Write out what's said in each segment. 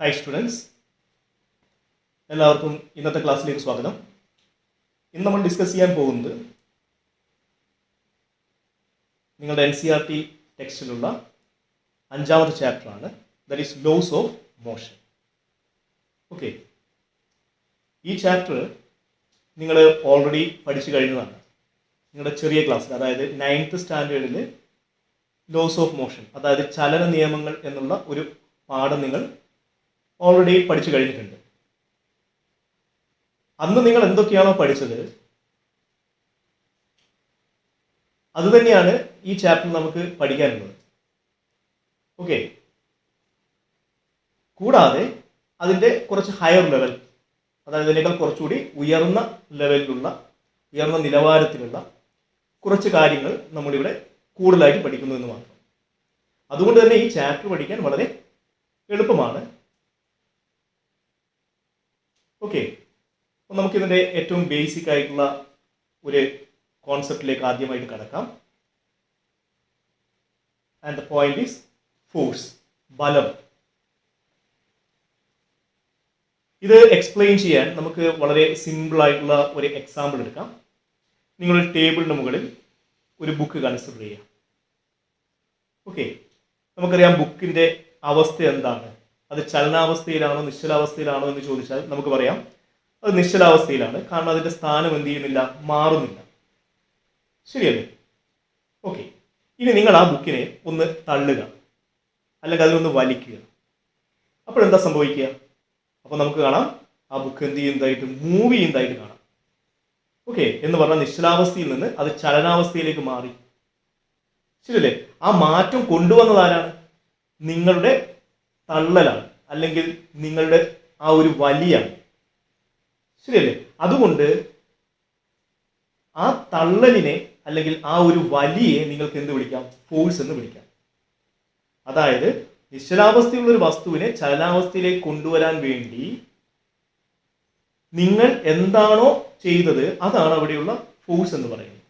Hi students, എല്ലാവർക്കും ഇന്നത്തെ ക്ലാസ്സിലേക്ക് സ്വാഗതം. ഇന്ന് നമ്മൾ ഡിസ്കസ് ചെയ്യാൻ പോകുന്നത് നിങ്ങളുടെ NCERT ടെക്സ്റ്റിലുള്ള 5ാമത്തെ ചാപ്റ്ററാണ്. That is laws of motion. Okay, ഈ ചാപ്റ്റർ നിങ്ങൾ ഓൾറെഡി പഠിച്ചു കഴിഞ്ഞതാണ്. നിങ്ങളുടെ ചെറിയ ക്ലാസ്സിൽ, അതായത് 9th സ്റ്റാൻഡേർഡിൽ ലോസ് ഓഫ് മോഷൻ, അതായത് ചലന നിയമങ്ങൾ എന്നുള്ള ഒരു പാഠം നിങ്ങൾ ഓൾറെഡി പഠിച്ചു കഴിഞ്ഞിട്ടുണ്ട്. അന്ന് നിങ്ങൾ എന്തൊക്കെയാണോ പഠിച്ചത് അതുതന്നെയാണ് ഈ ചാപ്റ്ററിൽ നമുക്ക് പഠിക്കാനുള്ളത്. ഓക്കെ, കൂടാതെ അതിൻ്റെ കുറച്ച് ഹയർ ലെവൽ, അതായത് ഇതിനേക്കാൾ കുറച്ചുകൂടി ഉയർന്ന ലെവലിലുള്ള, ഉയർന്ന നിലവാരത്തിലുള്ള കുറച്ച് കാര്യങ്ങൾ നമ്മളിവിടെ കൂടുതലായിട്ട് പഠിക്കുന്നു എന്ന് മാത്രം. അതുകൊണ്ട് തന്നെ ഈ ചാപ്റ്റർ പഠിക്കാൻ വളരെ എളുപ്പമാണ്. ഓക്കെ, അപ്പോൾ നമുക്കിതിൻ്റെ ഏറ്റവും ബേസിക് ആയിട്ടുള്ള ഒരു കോൺസെപ്റ്റിലേക്ക് ആദ്യമായിട്ട് കടക്കാം. And the point is force, ബലം. ഇത് എക്സ്പ്ലെയിൻ ചെയ്യാൻ നമുക്ക് വളരെ സിമ്പിൾ ആയിട്ടുള്ള ഒരു എക്സാമ്പിൾ എടുക്കാം. നിങ്ങളൊരു ടേബിളിന് മുകളിൽ ഒരു ബുക്ക് കൺസിഡർ ചെയ്യാം. ഓക്കെ, നമുക്കറിയാം ബുക്കിൻ്റെ അവസ്ഥ എന്താണ്. അത് ചലനാവസ്ഥയിലാണോ നിശ്ചലാവസ്ഥയിലാണോ എന്ന് ചോദിച്ചാൽ നമുക്ക് പറയാം അത് നിശ്ചലാവസ്ഥയിലാണ്. കാരണം അതിൻ്റെ സ്ഥാനം എന്ത് ചെയ്യുന്നില്ല, മാറുന്നില്ല. ശരിയല്ലേ? ഓക്കെ, ഇനി നിങ്ങൾ ആ ബുക്കിനെ ഒന്ന് തള്ളുക, അല്ലെങ്കിൽ അതിനൊന്ന് വലിക്കുക. അപ്പോഴെന്താ സംഭവിക്കുക? അപ്പോൾ നമുക്ക് കാണാം ആ ബുക്ക് എന്ത് ചെയ്യുന്നതായിട്ട്, മൂവ് ചെയ്യുന്നതായിട്ട് കാണാം. ഓക്കെ, എന്ന് പറഞ്ഞാൽ നിശ്ചലാവസ്ഥയിൽ നിന്ന് അത് ചലനാവസ്ഥയിലേക്ക് മാറി. ശരിയല്ലേ? ആ മാറ്റം കൊണ്ടുവന്നത് ആരാണ്? നിങ്ങളുടെ തള്ളലാണ്, അല്ലെങ്കിൽ നിങ്ങളുടെ ആ ഒരു വലിയാണ്. ശരിയല്ലേ? അതുകൊണ്ട് ആ തള്ളലിനെ അല്ലെങ്കിൽ ആ ഒരു വലിയെ നിങ്ങൾക്ക് എന്ത് വിളിക്കാം? ഫോഴ്സ് എന്ന് വിളിക്കാം. അതായത് നിശ്ചലാവസ്ഥയുള്ള ഒരു വസ്തുവിനെ ചലനാവസ്ഥയിലേക്ക് കൊണ്ടുവരാൻ വേണ്ടി നിങ്ങൾ എന്താണോ ചെയ്തത് അതാണ് അവിടെയുള്ള ഫോഴ്സ് എന്ന് പറയുന്നത്.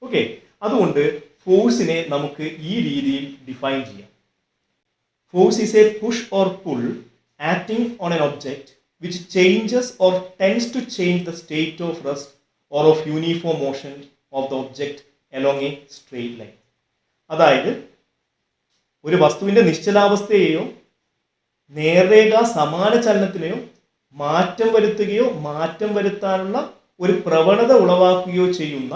ഓക്കെ, അതുകൊണ്ട് ഫോഴ്സിനെ നമുക്ക് ഈ രീതിയിൽ ഡിഫൈൻ ചെയ്യാം. Force is a push or pull acting on an object which changes or tends to change the state of rest or of uniform motion of the object along a straight line. അതായത് ഒരു വസ്തുവിൻ്റെ നിശ്ചലാവസ്ഥയെയോ നേർരേഖ സമാന ചലനത്തിനെയോ മാറ്റം വരുത്തുകയോ മാറ്റം വരുത്താനുള്ള ഒരു പ്രവണത ഉളവാക്കുകയോ ചെയ്യുന്ന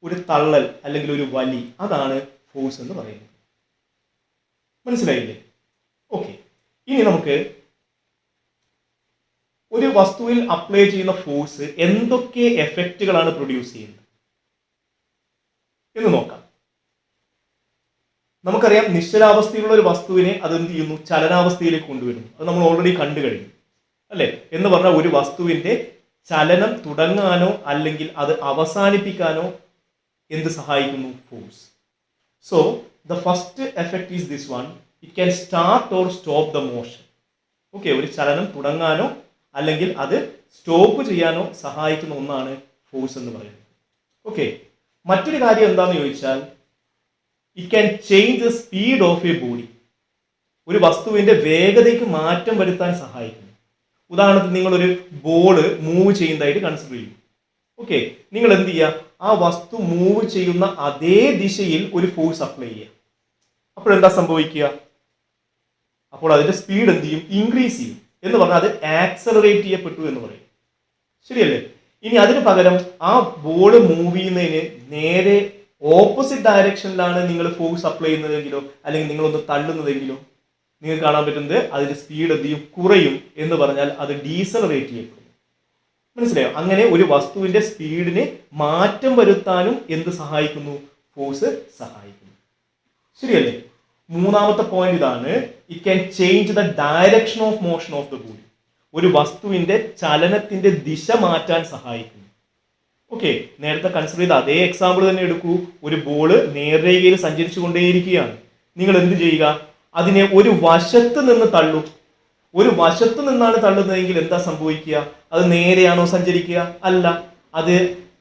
ഒരു തള്ളൽ അല്ലെങ്കിൽ ഒരു വലി, അതാണ് ഫോഴ്സ് എന്ന് പറയുന്നത്. മനസ്സിലായില്ലേ? ഓക്കെ, ഇനി നമുക്ക് ഒരു വസ്തുവിൽ അപ്ലൈ ചെയ്യുന്ന ഫോഴ്സ് എന്തൊക്കെ എഫക്റ്റുകളാണ് പ്രൊഡ്യൂസ് ചെയ്യുന്നത് എന്ന് നോക്കാം. നമുക്കറിയാം നിശ്ചലാവസ്ഥയിലുള്ള ഒരു വസ്തുവിനെ അത് എന്ത് ചെയ്യുന്നു? ചലനാവസ്ഥയിലേക്ക് കൊണ്ടുവരുന്നു. അത് നമ്മൾ ഓൾറെഡി കണ്ടു കഴിഞ്ഞു, അല്ലെ? എന്ന് പറഞ്ഞാൽ ഒരു വസ്തുവിന്റെ ചലനം തുടങ്ങാനോ അല്ലെങ്കിൽ അത് അവസാനിപ്പിക്കാനോ എന്ത് സഹായിക്കുന്നു? Force. So the first effect is this one. It can start or stop the motion. Okay, ഒരു ചലനം തുടങ്ങാനോ അല്ലെങ്കിൽ അത് സ്റ്റോപ്പ് ചെയ്യാനോ സഹായിക്കുന്ന ഒന്നാണ് ഫോഴ്സ് എന്ന് പറയുന്നത്. ഓക്കെ, മറ്റൊരു കാര്യം എന്താണെന്ന് ചോദിച്ചാൽ it can change the speed of a body. ഒരു വസ്തുവിന്റെ വേഗതയ്ക്ക് മാറ്റം വരുത്താൻ സഹായിക്കുന്നു. ഉദാഹരണത്തിന് നിങ്ങളൊരു ബോള് മൂവ് ചെയ്യുന്നതായിട്ട് കൺസിഡർ ചെയ്യും. ഓക്കെ, നിങ്ങൾ എന്ത് ചെയ്യുക? ആ വസ്തു മൂവ് ചെയ്യുന്ന അതേ ദിശയിൽ ഒരു ഫോഴ്സ് അപ്ലൈ ചെയ്യുക. അപ്പോഴെന്താ സംഭവിക്കുക? അപ്പോൾ അതിന്റെ സ്പീഡ് എന്ത് ചെയ്യും? ഇൻക്രീസ് ചെയ്യും. എന്ന് പറഞ്ഞാൽ അത് ആക്സലറേറ്റ് ചെയ്യപ്പെട്ടു എന്ന് പറയും. ശരിയല്ലേ? ഇനി അതിന് പകരം ആ ബോൾ മൂവ് ചെയ്യുന്നതിന് നേരെ ഓപ്പോസിറ്റ് ഡയറക്ഷനിലാണ് നിങ്ങൾ ഫോഴ്സ് അപ്ലൈ ചെയ്യുന്നതെങ്കിലോ അല്ലെങ്കിൽ നിങ്ങളൊന്ന് തള്ളുന്നതെങ്കിലോ നിങ്ങൾക്ക് കാണാൻ പറ്റുന്നത് അതിന്റെ സ്പീഡ് എന്ത് ചെയ്യും? കുറയും. എന്ന് പറഞ്ഞാൽ അത് ഡീസലറേറ്റ് ചെയ്യപ്പെടും. മനസ്സിലായോ? അങ്ങനെ ഒരു വസ്തുവിന്റെ സ്പീഡിന് മാറ്റം വരുത്താനും എന്ത് സഹായിക്കുന്നു? ഫോഴ്സ് സഹായിക്കുന്നു. ശരിയല്ലേ? മൂന്നാമത്തെ പോയിന്റ് ഇതാണ്. It can change the direction of motion of the body. ഒരു വസ്തുവിന്റെ ചലനത്തിന്റെ ദിശ മാറ്റാൻ സഹായിക്കുന്നു. ഓക്കെ, നേരത്തെ കൺസിഡർ ചെയ്ത അതേ എക്സാമ്പിൾ തന്നെ എടുക്കൂ. ഒരു ബോള് നേർരേഖയിൽ സഞ്ചരിച്ചു കൊണ്ടേയിരിക്കുകയാണ്. നിങ്ങൾ എന്ത് ചെയ്യുക? അതിനെ ഒരു വശത്ത് നിന്ന് തള്ളും. ഒരു വശത്ത് നിന്നാണ് തള്ളുന്നതെങ്കിൽ എന്താ സംഭവിക്കുക? അത് നേരെയാണോ സഞ്ചരിക്കുക? അല്ല, അത്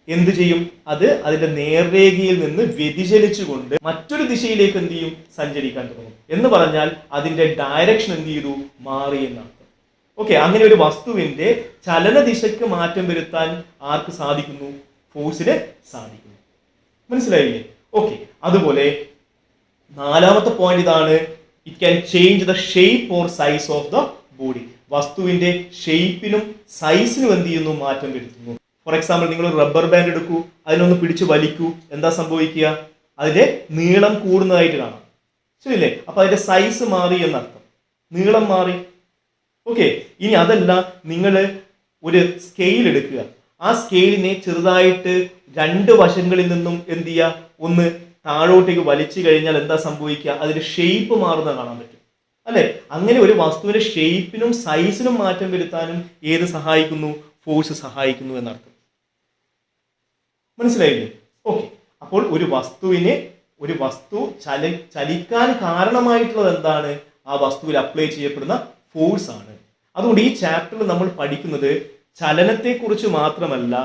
എന്ത് ചെയ്യും? അത് അതിന്റെ നേർരേഖയിൽ നിന്ന് വ്യതിചലിച്ചുകൊണ്ട് മറ്റൊരു ദിശയിലേക്ക് എന്ത് ചെയ്യും? സഞ്ചരിക്കാൻ തുടങ്ങും. എന്ന് പറഞ്ഞാൽ അതിന്റെ ഡയറക്ഷൻ എന്ത് ചെയ്തു? മാറി എന്നർത്ഥം. ഓക്കെ, അങ്ങനെ ഒരു വസ്തുവിന്റെ ചലന ദിശയ്ക്ക് മാറ്റം വരുത്താൻ ആർക്ക് സാധിക്കുന്നു? ഫോഴ്സിന് സാധിക്കുന്നു. മനസ്സിലായില്ലേ? ഓക്കെ, അതുപോലെ നാലാമത്തെ പോയിന്റ് ഇതാണ്, it can change the shape or size of the body. വസ്തുവിന്റെ ഷേപ്പിനും സൈസിനും എന്ത് ചെയ്യുന്നു? മാറ്റം വരുത്തുന്നു. ഫോർ എക്സാമ്പിൾ, നിങ്ങൾ ഒരു റബ്ബർ ബാൻഡ് എടുക്കൂ, അതിനൊന്ന് പിടിച്ച് വലിക്കൂ, എന്താ സംഭവിക്കുക? അതിന്റെ നീളം കൂടുന്നതായിട്ട് കാണാം, ശരിയല്ലേ? അപ്പൊ അതിന്റെ സൈസ് മാറി എന്നർത്ഥം, നീളം മാറി. ഓക്കെ, ഇനി അതല്ല, നിങ്ങൾ ഒരു സ്കെയിൽ എടുക്കുക, ആ സ്കെയിലിനെ ചെറുതായിട്ട് രണ്ട് വശങ്ങളിൽ നിന്നും എന്ത് ചെയ്യുക? ഒന്ന് താഴോട്ടേക്ക് വലിച്ചു കഴിഞ്ഞാൽ എന്താ സംഭവിക്കുക? അതിന്റെ ഷേപ്പ് മാറുന്ന കാണാൻ പറ്റും, അല്ലെ? അങ്ങനെ ഒരു വസ്തുവിന്റെ ഷേപ്പിനും സൈസിനും മാറ്റം വരുത്താനും ഏത് സഹായിക്കുന്നു? ഫോഴ്സ് സഹായിക്കുന്നു എന്നർത്ഥം. മനസ്സിലായില്ലേ? ഓക്കെ, അപ്പോൾ ഒരു വസ്തു ചലിക്കാൻ കാരണമായിട്ടുള്ളത് എന്താണ്? ആ വസ്തുവിൽ അപ്ലൈ ചെയ്യപ്പെടുന്ന ഫോഴ്സ് ആണ്. അതുകൊണ്ട് ഈ ചാപ്റ്ററിൽ നമ്മൾ പഠിക്കുന്നത് ചലനത്തെക്കുറിച്ച് മാത്രമല്ല,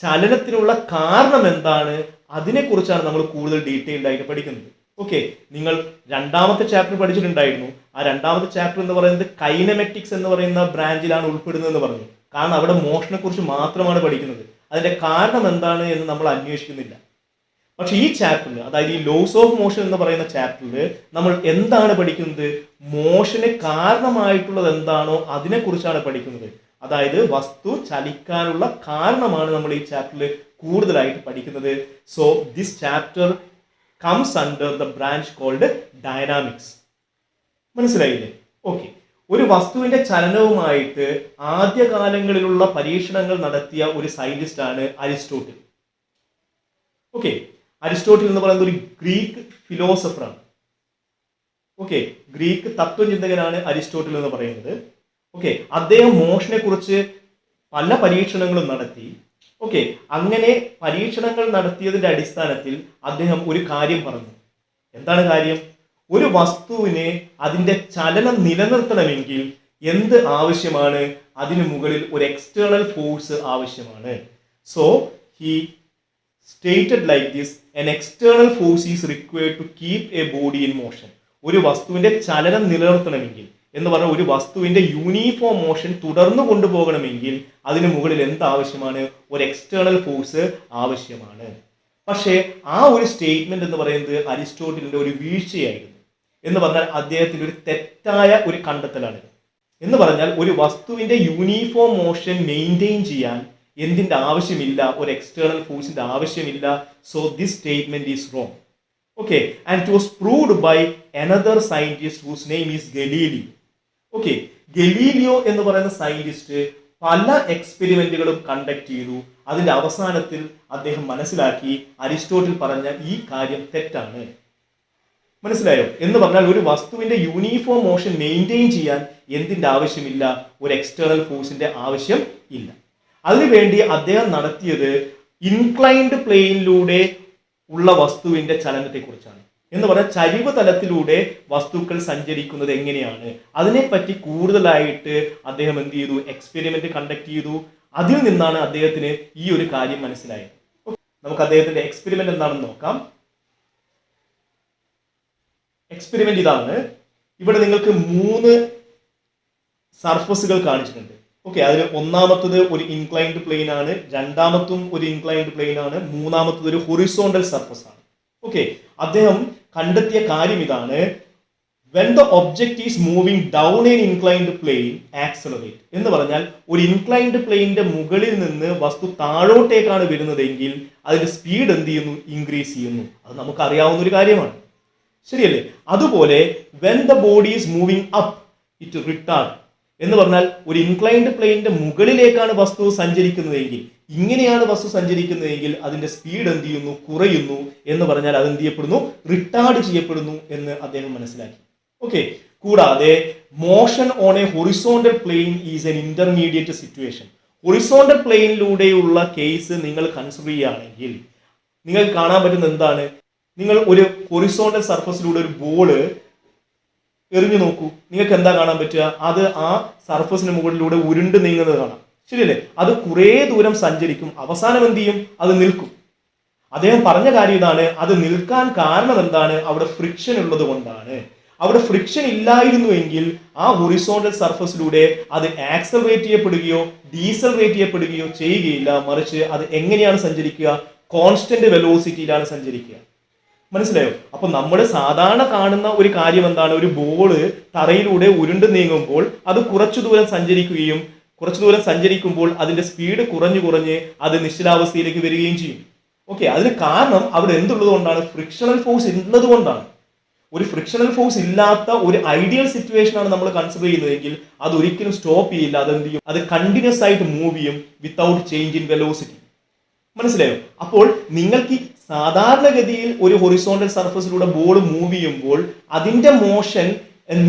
ചലനത്തിനുള്ള കാരണം എന്താണ് അതിനെക്കുറിച്ചാണ് നമ്മൾ കൂടുതൽ ഡീറ്റെയിൽഡ് ആയിട്ട് പഠിക്കുന്നത്. ഓക്കെ, നിങ്ങൾ രണ്ടാമത്തെ ചാപ്റ്റർ പഠിച്ചിട്ടുണ്ടായിരുന്നു. ആ രണ്ടാമത്തെ ചാപ്റ്റർ എന്ന് പറയുന്നത് കൈനമെറ്റിക്സ് എന്ന് പറയുന്ന ബ്രാഞ്ചിലാണ് ഉൾപ്പെടുന്നത് എന്ന് പറഞ്ഞു. കാരണം അവിടെ മോഷനെ കുറിച്ച് മാത്രമാണ് പഠിക്കുന്നത്, അതിന്റെ കാരണം എന്താണ് എന്ന് നമ്മൾ അന്വേഷിക്കുന്നില്ല. പക്ഷെ ഈ ചാപ്റ്ററിൽ, അതായത് ഈ ലോസ് ഓഫ് മോഷൻ എന്ന് പറയുന്ന ചാപ്റ്ററിൽ നമ്മൾ എന്താണ് പഠിക്കുന്നത്? മോഷന് കാരണമായിട്ടുള്ളത് എന്താണോ അതിനെക്കുറിച്ചാണ് പഠിക്കുന്നത്. അതായത് വസ്തു ചലിക്കാനുള്ള കാരണമാണ് നമ്മൾ ഈ ചാപ്റ്ററിൽ കൂടുതലായിട്ട് പഠിക്കുന്നത്. So this chapter comes under the branch called dynamics. മനസ്സിലായില്ലേ? ഓക്കെ, ഒരു വസ്തുവിന്റെ ചലനവുമായിട്ട് ആദ്യകാലങ്ങളിലുള്ള പരീക്ഷണങ്ങൾ നടത്തിയ ഒരു സയന്റിസ്റ്റ് ആണ് അരിസ്റ്റോട്ടിൽ. ഓക്കെ, അരിസ്റ്റോട്ടിൽ എന്ന് പറയുന്നത് ഒരു ഗ്രീക്ക് ഫിലോസഫറാണ്. ഓക്കെ, ഗ്രീക്ക് തത്വചിന്തകനാണ് അരിസ്റ്റോട്ടിൽ എന്ന് പറയുന്നത്. ഓക്കെ, അദ്ദേഹം മോഷനെ കുറിച്ച് പല പരീക്ഷണങ്ങളും നടത്തി. ഓക്കെ, അങ്ങനെ പരീക്ഷണങ്ങൾ നടത്തിയതിന്റെ അടിസ്ഥാനത്തിൽ അദ്ദേഹം ഒരു കാര്യം പറഞ്ഞു. എന്താണ് കാര്യം? ഒരു വസ്തുവിനെ അതിന്റെ ചലനം നിലനിർത്തണമെങ്കിൽ എന്ത് ആവശ്യമാണ്? അതിനു മുകളിൽ ഒരു എക്സ്റ്റേണൽ ഫോഴ്സ് ആവശ്യമാണ്. So he stated like this, an external force is required to keep a body in motion. ഒരു വസ്തുവിന്റെ ചലനം നിലനിർത്തണമെങ്കിൽ എന്ന് പറഞ്ഞാൽ ഒരു വസ്തുവിന്റെ യൂണിഫോം മോഷൻ തുടർന്നു കൊണ്ടുപോകണമെങ്കിൽ അതിനു മുകളിൽ എന്ത് ആവശ്യമാണ്? ഒരു എക്സ്റ്റേണൽ ഫോഴ്സ് ആവശ്യമാണ്. പക്ഷേ ആ ഒരു സ്റ്റേറ്റ്മെന്റ് എന്ന് പറയുന്നത് അരിസ്റ്റോട്ടിലിന്റെ ഒരു വീഴ്ചയായിരുന്നു. എന്ന് പറഞ്ഞാൽ അദ്ദേഹത്തിന്റെ ഒരു തെറ്റായ ഒരു കണ്ടെത്തലാണ്. എന്ന് പറഞ്ഞാൽ ഒരു വസ്തുവിന്റെ യൂണിഫോം മോഷൻ മെയിൻറ്റെയിൻ ചെയ്യാൻ എന്തിന്റെ ആവശ്യമില്ല? ഒരു എക്സ്റ്റേണൽ ഫോഴ്സിന്റെ ആവശ്യമില്ല. So this statement is wrong. Okay, and it was proved by another scientist whose name is Galileo. Okay, Galileo എന്ന് പറയുന്ന സയന്റിസ്റ്റ് പല എക്സ്പെരിമെന്റുകളും കണ്ടക്ട് ചെയ്തു. അതിന്റെ അവസാനത്തിൽ അദ്ദേഹം മനസ്സിലാക്കി അരിസ്റ്റോട്ടിൽ പറഞ്ഞ ഈ കാര്യം തെറ്റാണ്. മനസ്സിലായോ? എന്ന് പറഞ്ഞാൽ ഒരു വസ്തുവിന്റെ യൂണിഫോം മോഷൻ മെയിൻറ്റെയിൻ ചെയ്യാൻ എന്തിന്റെ ആവശ്യമില്ല? ഒരു എക്സ്റ്റേണൽ ഫോഴ്സിന്റെ ആവശ്യം ഇല്ല. അതിനുവേണ്ടി അദ്ദേഹം നടത്തിയത് ഇൻക്ലൈൻഡ് പ്ലെയിനിലൂടെ ഉള്ള വസ്തുവിന്റെ ചലനത്തെ കുറിച്ചാണ്. എന്ന് പറഞ്ഞാൽ ചരിവ് തലത്തിലൂടെ വസ്തുക്കൾ സഞ്ചരിക്കുന്നത് എങ്ങനെയാണ് അതിനെപ്പറ്റി കൂടുതലായിട്ട് അദ്ദേഹം എന്ത് ചെയ്തു? എക്സ്പെരിമെന്റ് കണ്ടക്ട് ചെയ്തു. അതിൽ നിന്നാണ് അദ്ദേഹത്തിന് ഈ ഒരു കാര്യം മനസ്സിലായത്. നമുക്ക് അദ്ദേഹത്തിന്റെ എക്സ്പെരിമെന്റ് എന്താണെന്ന് നോക്കാം. എക്സ്പെരിമെന്റ് ഇതാണ്. ഇവിടെ നിങ്ങൾക്ക് 3 സർഫസുകൾ കാണിച്ചിട്ടുണ്ട്. ഓക്കെ, അതിൽ ഒന്നാമത്തത് ഒരു ഇൻക്ലൈൻഡ് പ്ലെയിൻ ആണ്, രണ്ടാമത്തും ഒരു ഇൻക്ലൈൻഡ് പ്ലെയിൻ ആണ്, മൂന്നാമത്തത് ഒരു ഹൊറിസോണ്ടൽ സർഫസ് ആണ്. ഓക്കെ, അദ്ദേഹം കണ്ടെത്തിയ കാര്യം ഇതാണ്: when the object is moving down an inclined plane, accelerate. എന്ന് പറഞ്ഞാൽ ഒരു ഇൻക്ലൈൻഡ് പ്ലെയിനിന്റെ മുകളിൽ നിന്ന് വസ്തു താഴോട്ടേക്കാണ് വരുന്നതെങ്കിൽ അതിന്റെ സ്പീഡ് എന്ത് ചെയ്യുന്നു? ഇൻക്രീസ് ചെയ്യുന്നു. അത് നമുക്ക് അറിയാവുന്ന ഒരു കാര്യമാണ്, ശരിയല്ലേ? അതുപോലെ when the body is moving up, it retard. എന്ന് പറഞ്ഞാൽ ഒരു ഇൻക്ലൈൻഡ് പ്ലെയിനിന്റെ മുകളിലേക്കാണ് വസ്തു സഞ്ചരിക്കുന്നതെങ്കിൽ, ഇങ്ങനെയാണ് വസ്തു സഞ്ചരിക്കുന്നതെങ്കിൽ അതിന്റെ സ്പീഡ് എന്ത് ചെയ്യുന്നു? കുറയുന്നു. എന്ന് പറഞ്ഞാൽ അത് എന്ത് ചെയ്യപ്പെടുന്നു? റിട്ടാർഡ് ചെയ്യപ്പെടുന്നു എന്ന് അദ്ദേഹം മനസ്സിലാക്കി. ഓക്കെ, കൂടാതെ motion on a horizontal plane is an intermediate situation. Horizontal പ്ലെയിനിലൂടെയുള്ള കേസ് നിങ്ങൾ കൺസിഡർ ചെയ്യുകയാണെങ്കിൽ നിങ്ങൾക്ക് കാണാൻ പറ്റുന്ന എന്താണ്? നിങ്ങൾ ഒരു ഹൊറിസോണ്ടൽ സർഫസിലൂടെ ഒരു ബോള് എറിഞ്ഞു നോക്കൂ, നിങ്ങൾക്ക് എന്താ കാണാൻ പറ്റുക? അത് ആ സർഫസിന് മുകളിലൂടെ ഉരുണ്ട് നീങ്ങുന്നത് കാണാം, ശരിയല്ലേ? അത് കുറേ ദൂരം സഞ്ചരിക്കും, അവസാനം എന്ത് ചെയ്യും? അത് നിൽക്കും. അദ്ദേഹം പറഞ്ഞ കാര്യം ഇതാണ്, അത് നിൽക്കാൻ കാരണം എന്താണ്? അവിടെ ഫ്രിക്ഷൻ ഉള്ളത് കൊണ്ടാണ്. അവിടെ ഫ്രിക്ഷൻ ഇല്ലായിരുന്നുവെങ്കിൽ ആ ഹൊറിസോണ്ടൽ സർഫസിലൂടെ അത് ആക്സലറേറ്റ് ചെയ്യപ്പെടുകയോ ഡീസലറേറ്റ് ചെയ്യപ്പെടുകയോ ചെയ്യുകയില്ല. മറിച്ച് അത് എങ്ങനെയാണ് സഞ്ചരിക്കുക? കോൺസ്റ്റന്റ് വെലോസിറ്റിയിലാണ് സഞ്ചരിക്കുക. മനസ്സിലായോ? അപ്പൊ നമ്മൾ സാധാരണ കാണുന്ന ഒരു കാര്യം എന്താണ്? ഒരു ബോള് തറയിലൂടെ ഉരുണ്ട് നീങ്ങുമ്പോൾ അത് കുറച്ചു ദൂരം സഞ്ചരിക്കുമ്പോൾ അതിന്റെ സ്പീഡ് കുറഞ്ഞു കുറഞ്ഞ് അത് നിശ്ചലാവസ്ഥയിലേക്ക് വരികയും ചെയ്യും. ഓക്കെ, അതിന് കാരണം അവിടെ എന്തുള്ളത് കൊണ്ടാണ്? ഫ്രിക്ഷണൽ ഫോഴ്സ് ഉള്ളത് കൊണ്ടാണ്. ഒരു ഫ്രിക്ഷണൽ ഫോഴ്സ് ഇല്ലാത്ത ഒരു ഐഡിയൽ സിറ്റുവേഷൻ ആണ് നമ്മൾ കൺസിഡർ ചെയ്യുന്നതെങ്കിൽ അത് ഒരിക്കലും സ്റ്റോപ്പ് ചെയ്യില്ല. അത് എന്ത് ചെയ്യും? അത് കണ്ടിന്യൂസ് ആയിട്ട് മൂവ് ചെയ്യും വിത്തൗട്ട് ചേഞ്ച് ഇൻ വെലോസിറ്റി. മനസ്സിലായോ? അപ്പോൾ നിങ്ങൾക്ക് സാധാരണഗതിയിൽ ഒരു ഹൊറിസോണ്ടൽ സർഫസിലൂടെ ബോൾ മൂവ് ചെയ്യുമ്പോൾ അതിന്റെ മോഷൻ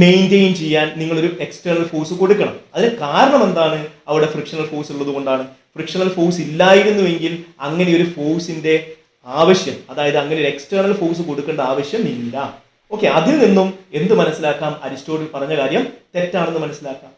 മെയിൻറ്റെയിൻ ചെയ്യാൻ നിങ്ങളൊരു എക്സ്റ്റേണൽ ഫോഴ്സ് കൊടുക്കണം. അതിന് കാരണം എന്താണ്? അവിടെ ഫ്രിക്ഷണൽ ഫോഴ്സ് ഉള്ളത് കൊണ്ടാണ്. ഫ്രിക്ഷണൽ ഫോഴ്സ് ഇല്ലായിരുന്നുവെങ്കിൽ അങ്ങനെ ഒരു ഫോഴ്സിന്റെ ആവശ്യം, അതായത് അങ്ങനെ ഒരു എക്സ്റ്റേണൽ ഫോഴ്സ് കൊടുക്കേണ്ട ആവശ്യമില്ല. ഓക്കെ, അതിൽ നിന്നും എന്ത് മനസ്സിലാക്കാം? അരിസ്റ്റോട്ടിൽ പറഞ്ഞ കാര്യം തെറ്റാണെന്ന് മനസ്സിലാക്കാം.